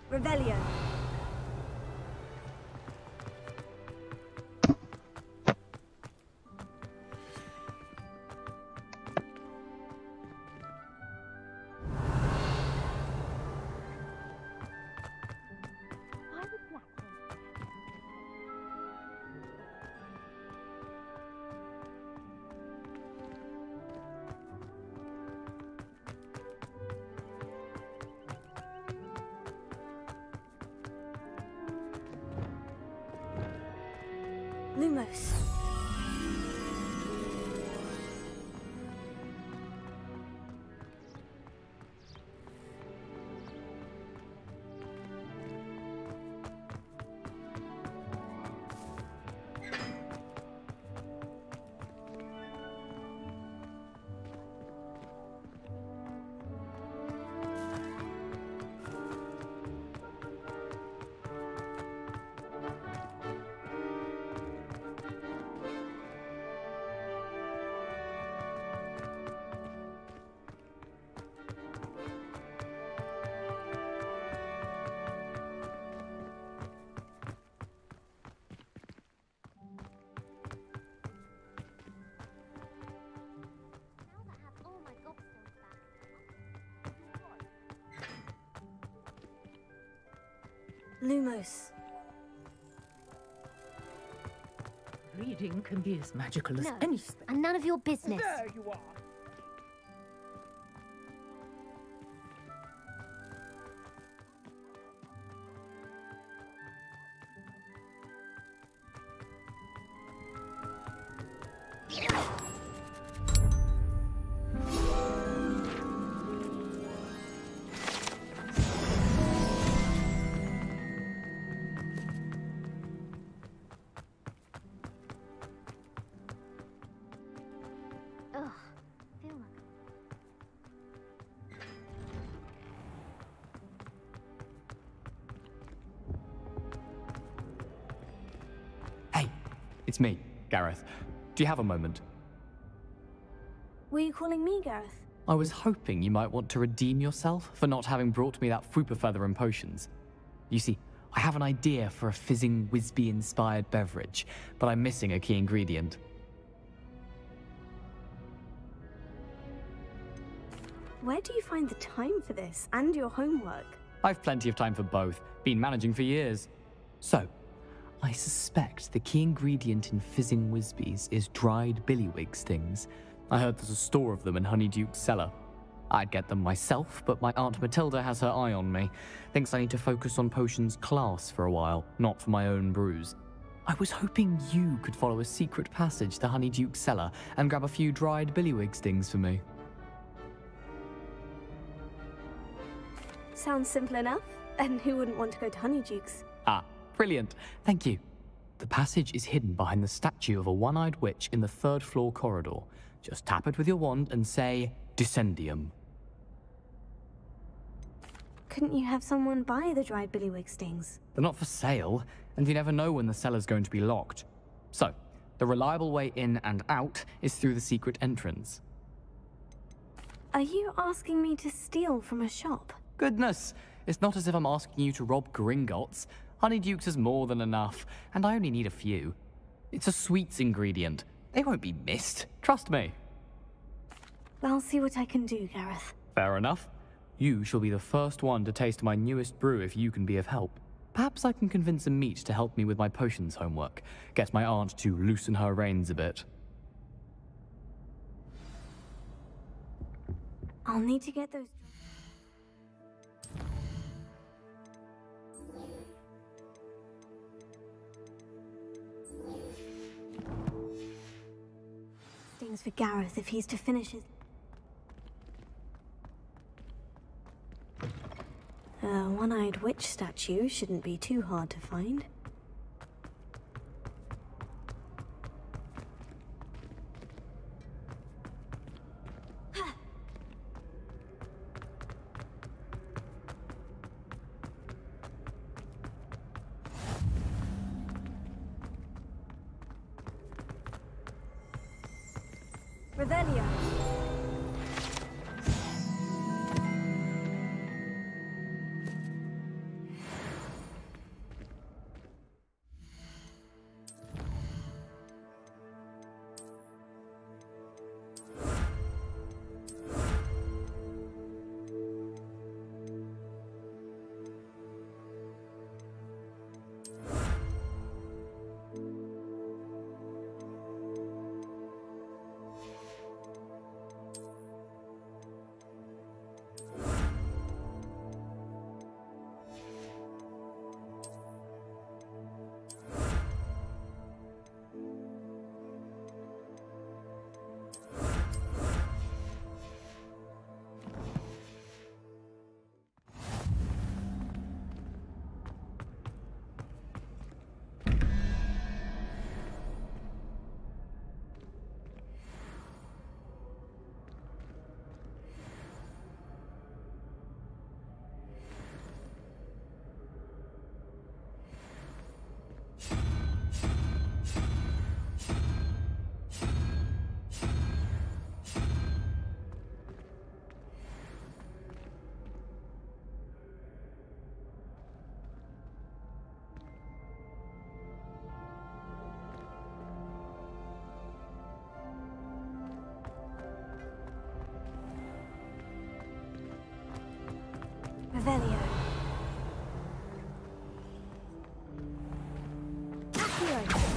Revelio. Lumos. Lumos. Reading can be as magical as No, anything. and none of your business. There you are. It's me, Gareth. Do you have a moment? Were you calling me, Gareth? I was hoping you might want to redeem yourself for not having brought me that Fwooper feather and potions. You see, I have an idea for a fizzing Wisby-inspired beverage, but I'm missing a key ingredient. Where do you find the time for this and your homework? I've plenty of time for both. Been managing for years. So, I suspect the key ingredient in fizzing Wisbies is dried billywig stings. I heard there's a store of them in Honeyduke's cellar. I'd get them myself, but my Aunt Matilda has her eye on me. Thinks I need to focus on potions class for a while, not for my own brews. I was hoping you could follow a secret passage to Honeyduke's cellar and grab a few dried billywig stings for me. Sounds simple enough. And who wouldn't want to go to Honeyduke's? Ah, brilliant. Thank you. The passage is hidden behind the statue of a one-eyed witch in the 3rd floor corridor. Just tap it with your wand and say, Descendium. Couldn't you have someone buy the dried billywig stings? They're not for sale, and you never know when the cellar's going to be locked. So, the reliable way in and out is through the secret entrance. Are you asking me to steal from a shop? Goodness, it's not as if I'm asking you to rob Gringotts. Honeyduke's has more than enough, and I only need a few. It's a sweets ingredient. They won't be missed, trust me. I'll see what I can do, Gareth. Fair enough. You shall be the first one to taste my newest brew if you can be of help. Perhaps I can convince a meat to help me with my potions homework. Get my aunt to loosen her reins a bit. I'll need to get those... things for Gareth if he's to finish his... A one-eyed witch statue shouldn't be too hard to find. Revelio. Revelio. Accio.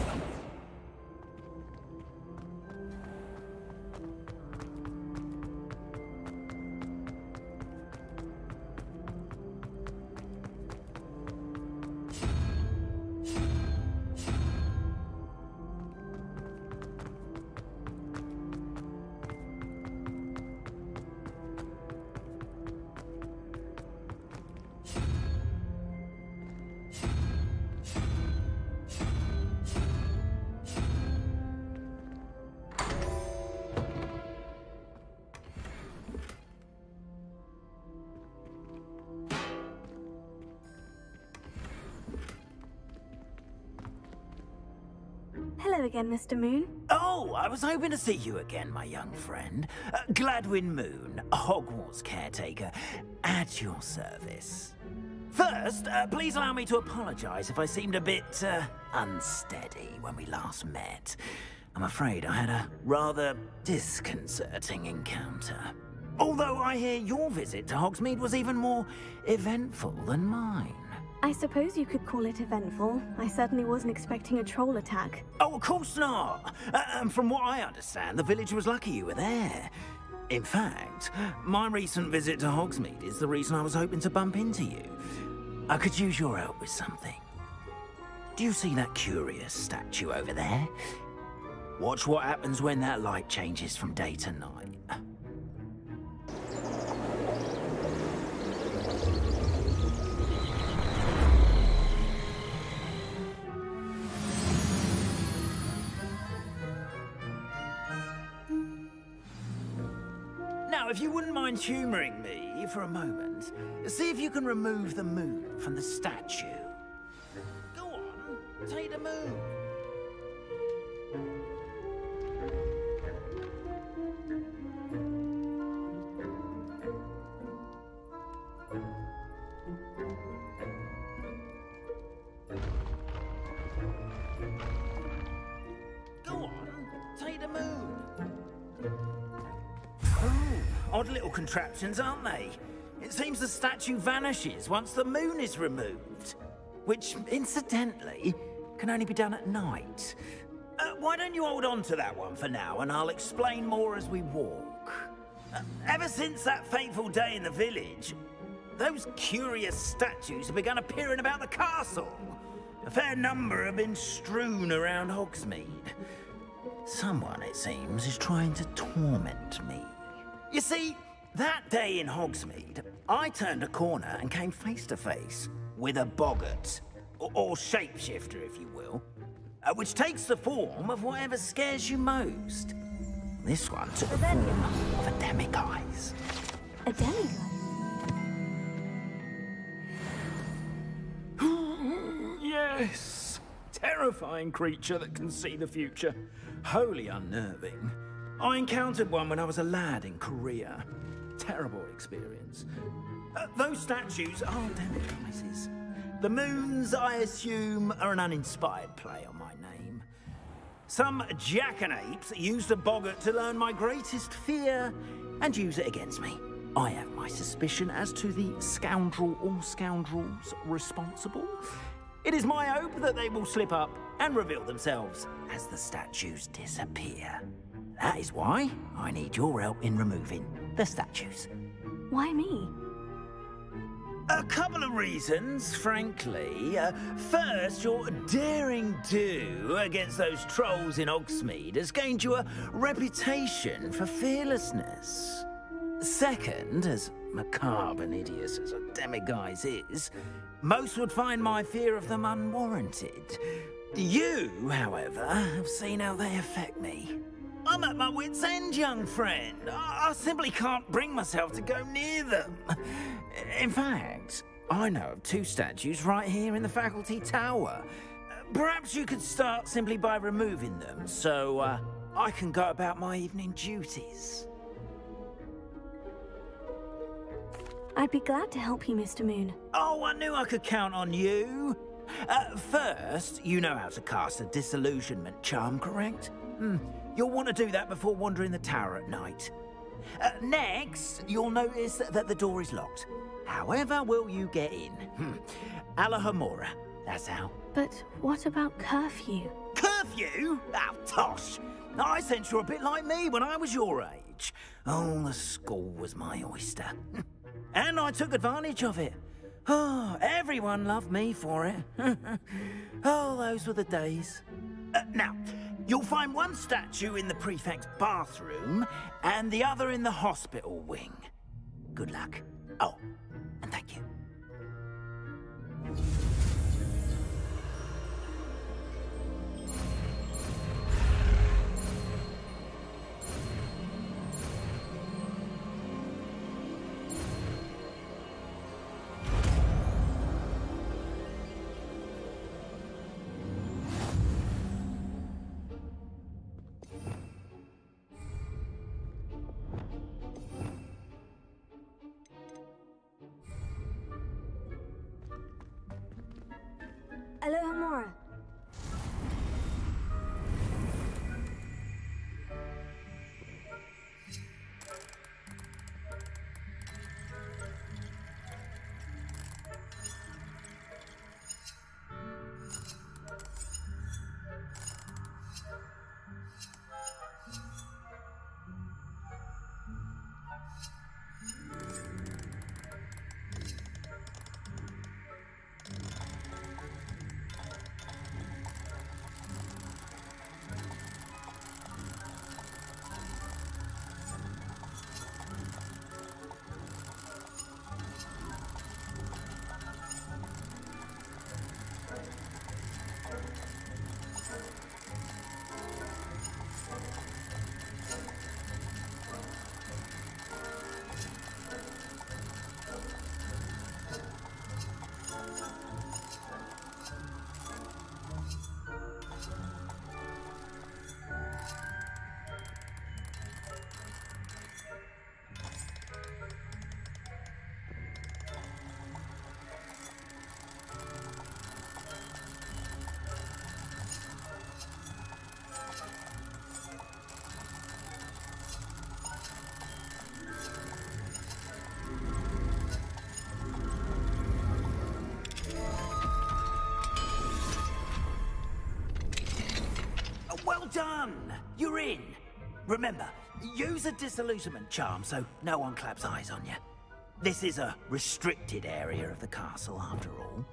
Hello again, Mr. Moon. Oh, I was hoping to see you again, my young friend. Gladwin Moon, Hogwarts caretaker, at your service. First, please allow me to apologize if I seemed a bit unsteady when we last met. I'm afraid I had a rather disconcerting encounter. Although I hear your visit to Hogsmeade was even more eventful than mine. I suppose you could call it eventful. I certainly wasn't expecting a troll attack. Oh, of course not. And from what I understand, the village was lucky you were there. In fact, my recent visit to Hogsmeade is the reason I was hoping to bump into you. I could use your help with something. Do you see that curious statue over there? Watch what happens when that light changes from day to night. Now, if you wouldn't mind humouring me for a moment, see if you can remove the moon from the statue. Go on, take the moon. Go on, take the moon. Odd little contraptions, aren't they? It seems the statue vanishes once the moon is removed. Which, incidentally, can only be done at night. Why don't you hold on to that one for now, and I'll explain more as we walk. Ever since that fateful day in the village, those curious statues have begun appearing about the castle. A fair number have been strewn around Hogsmeade. Someone, it seems, is trying to torment me. You see, that day in Hogsmeade, I turned a corner and came face to face with a boggart, or shapeshifter, if you will, which takes the form of whatever scares you most. This one took the form of a demiguise. A demiguise? Yes! Terrifying creature that can see the future. Wholly unnerving. I encountered one when I was a lad in Korea. Terrible experience. Those statues are demiguises. The moons, I assume, are an uninspired play on my name. Some jackanapes used a boggart to learn my greatest fear and use it against me. I have my suspicion as to the scoundrel or scoundrels responsible. It is my hope that they will slip up and reveal themselves as the statues disappear. That is why I need your help in removing the statues. Why me? A couple of reasons, frankly. First, your daring do against those trolls in Hogsmeade has gained you a reputation for fearlessness. Second, as macabre and hideous as a demiguise is, most would find my fear of them unwarranted. You, however, have seen how they affect me. I'm at my wit's end, young friend. I simply can't bring myself to go near them. In fact, I know of two statues right here in the faculty tower. Perhaps you could start simply by removing them, so I can go about my evening duties. I'd be glad to help you, Mr. Moon. Oh, I knew I could count on you. First, you know how to cast a disillusionment charm, correct? You'll want to do that before wandering the tower at night. Next, you'll notice that the door is locked. However will you get in? Alahomora, that's how. But what about curfew? Curfew? Oh, tosh. I sense you're a bit like me when I was your age. Oh, the school was my oyster. And I took advantage of it. Oh, everyone loved me for it. Oh, those were the days. Now, you'll find one statue in the prefect's bathroom and the other in the hospital wing. Good luck. Oh, and thank you. Alohomora. Well done! You're in. Remember, use a disillusionment charm so no one claps eyes on you. This is a restricted area of the castle, after all.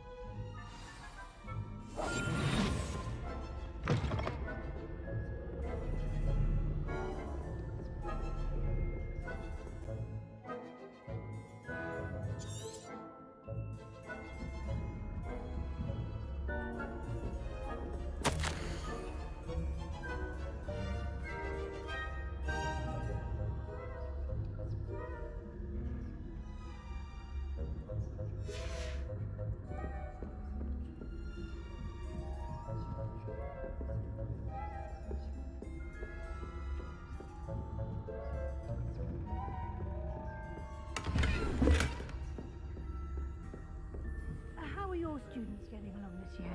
How are your students getting along this year?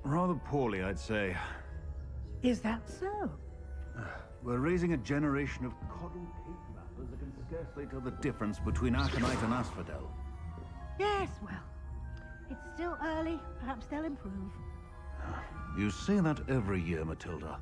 Rather poorly, I'd say. Is that so? We're raising a generation of coddled cake rappers that can scarcely tell the difference between Aconite and Asphodel. Yes, well, it's still early. Perhaps they'll improve. You say that every year, Matilda.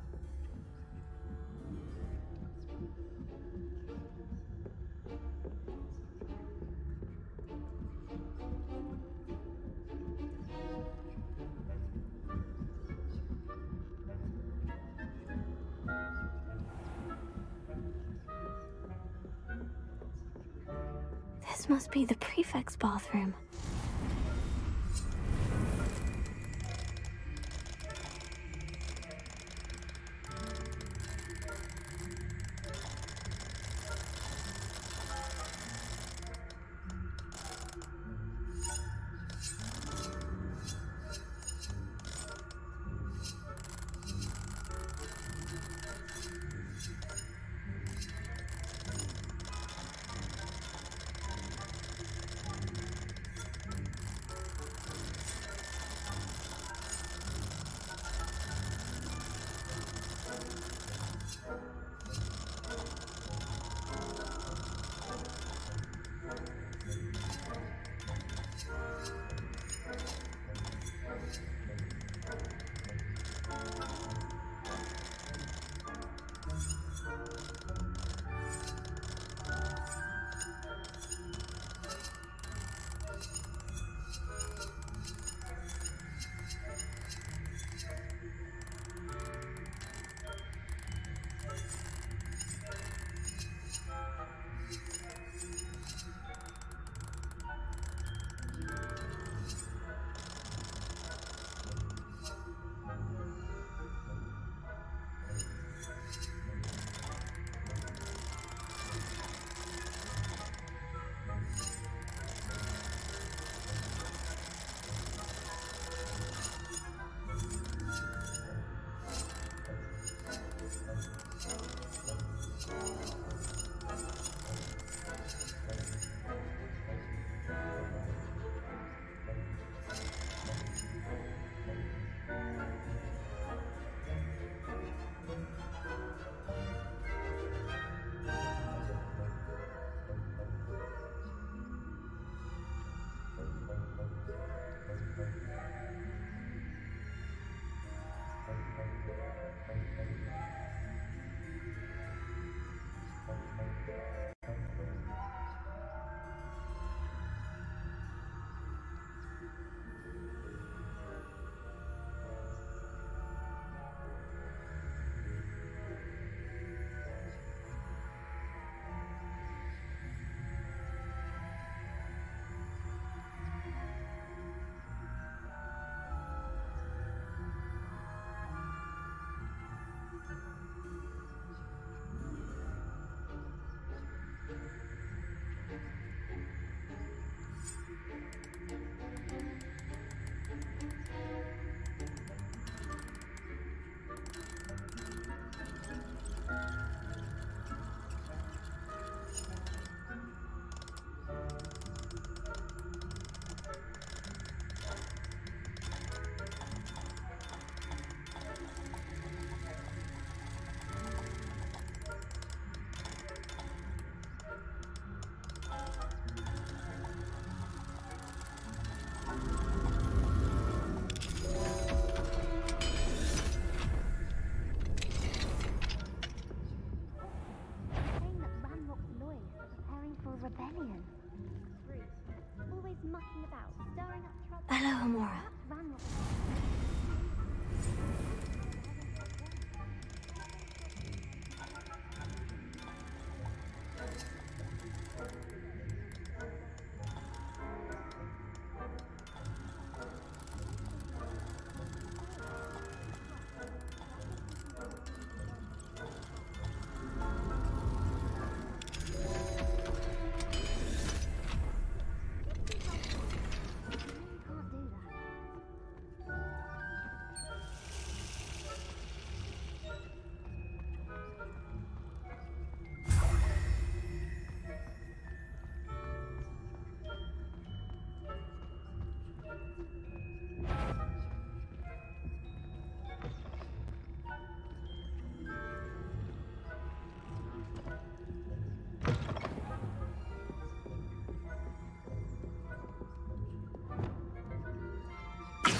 This must be the prefect's bathroom.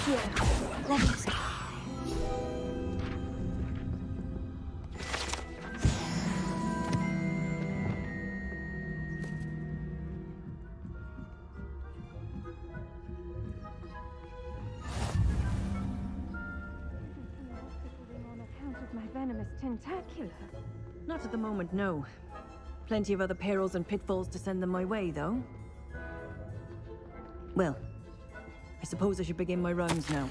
Accio. Leviosa. My venomous tentacula. Not at the moment, no. Plenty of other perils and pitfalls to send them my way, though. Well, I suppose I should begin my rounds now.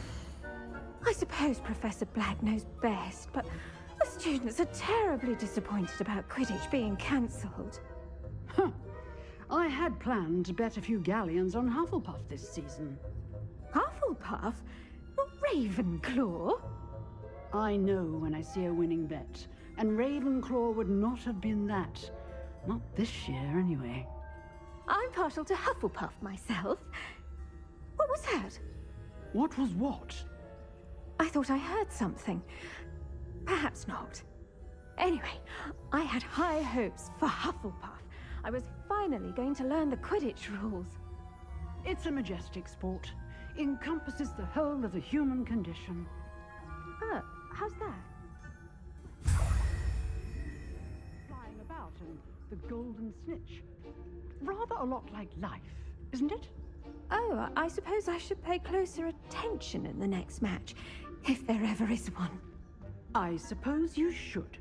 I suppose Professor Black knows best, but the students are terribly disappointed about Quidditch being cancelled. Huh. I had planned to bet a few galleons on Hufflepuff this season. Hufflepuff? Not Ravenclaw? I know when I see a winning bet, and Ravenclaw would not have been that. Not this year, anyway. I'm partial to Hufflepuff myself. What was that? What was what? I thought I heard something. Perhaps not. Anyway, I had high hopes for Hufflepuff. I was finally going to learn the Quidditch rules. It's a majestic sport. Encompasses the whole of the human condition. How's that? Flying about and the golden snitch. Rather a lot like life, isn't it? Oh, I suppose I should pay closer attention in the next match, if there ever is one. I suppose you should.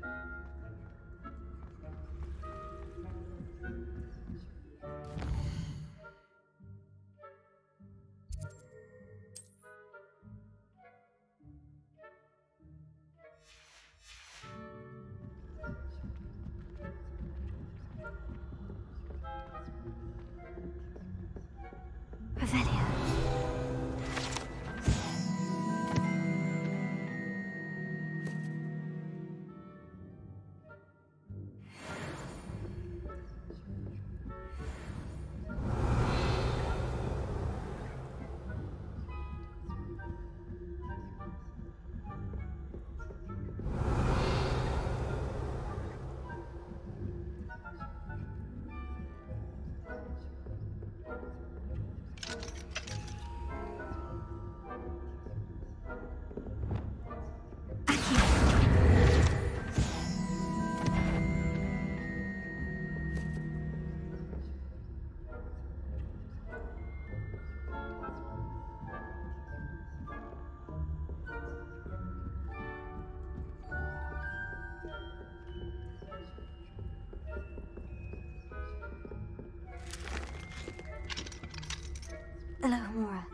Hello, Mora.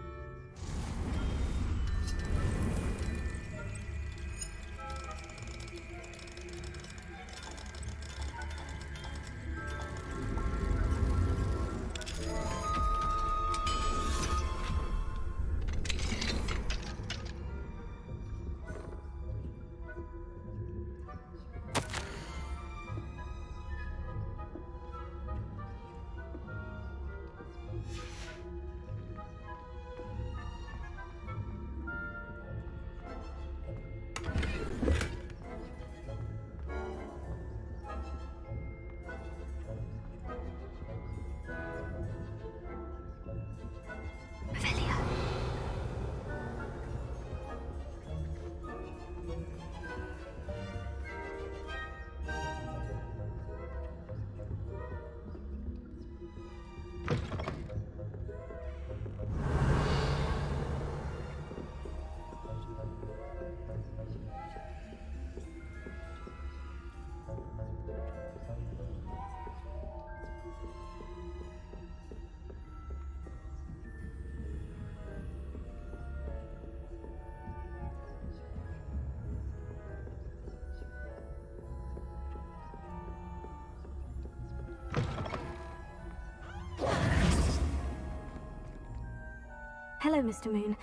Hello, Mr. Moon.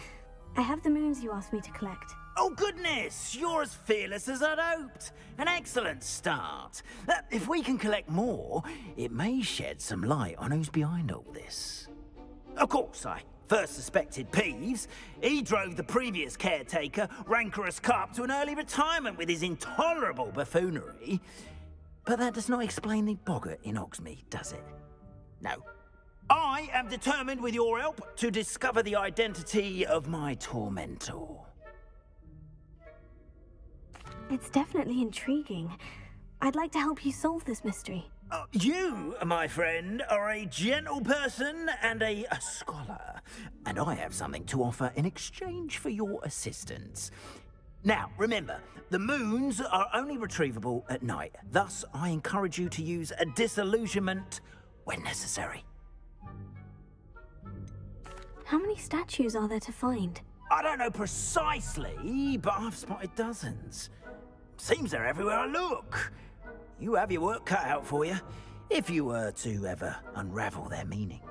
I have the moons you asked me to collect. Oh, goodness! You're as fearless as I'd hoped. An excellent start. If we can collect more, it may shed some light on who's behind all this. Of course, I first suspected Peeves. He drove the previous caretaker, Rancorous Carp, to an early retirement with his intolerable buffoonery. But that does not explain the boggart in Hogsmeade, does it? No. I am determined, with your help, to discover the identity of my tormentor. It's definitely intriguing. I'd like to help you solve this mystery. You, my friend, are a gentle person and a scholar, and I have something to offer in exchange for your assistance. Now, remember, the moons are only retrievable at night. Thus, I encourage you to use a disillusionment when necessary. How many statues are there to find? I don't know precisely, but I've spotted dozens. Seems they're everywhere I look. You have your work cut out for you, if you were to ever unravel their meaning.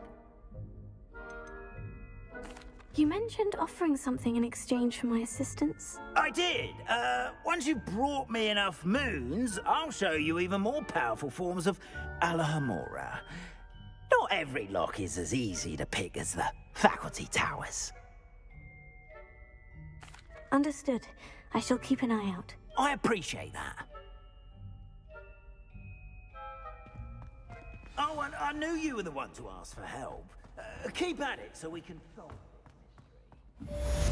You mentioned offering something in exchange for my assistance. I did. Once you've brought me enough moons, I'll show you even more powerful forms of Alohomora. Not every lock is as easy to pick as the faculty towers. Understood. I shall keep an eye out. I appreciate that. Oh, and I knew you were the one to ask for help. Keep at it so we can solve the mystery.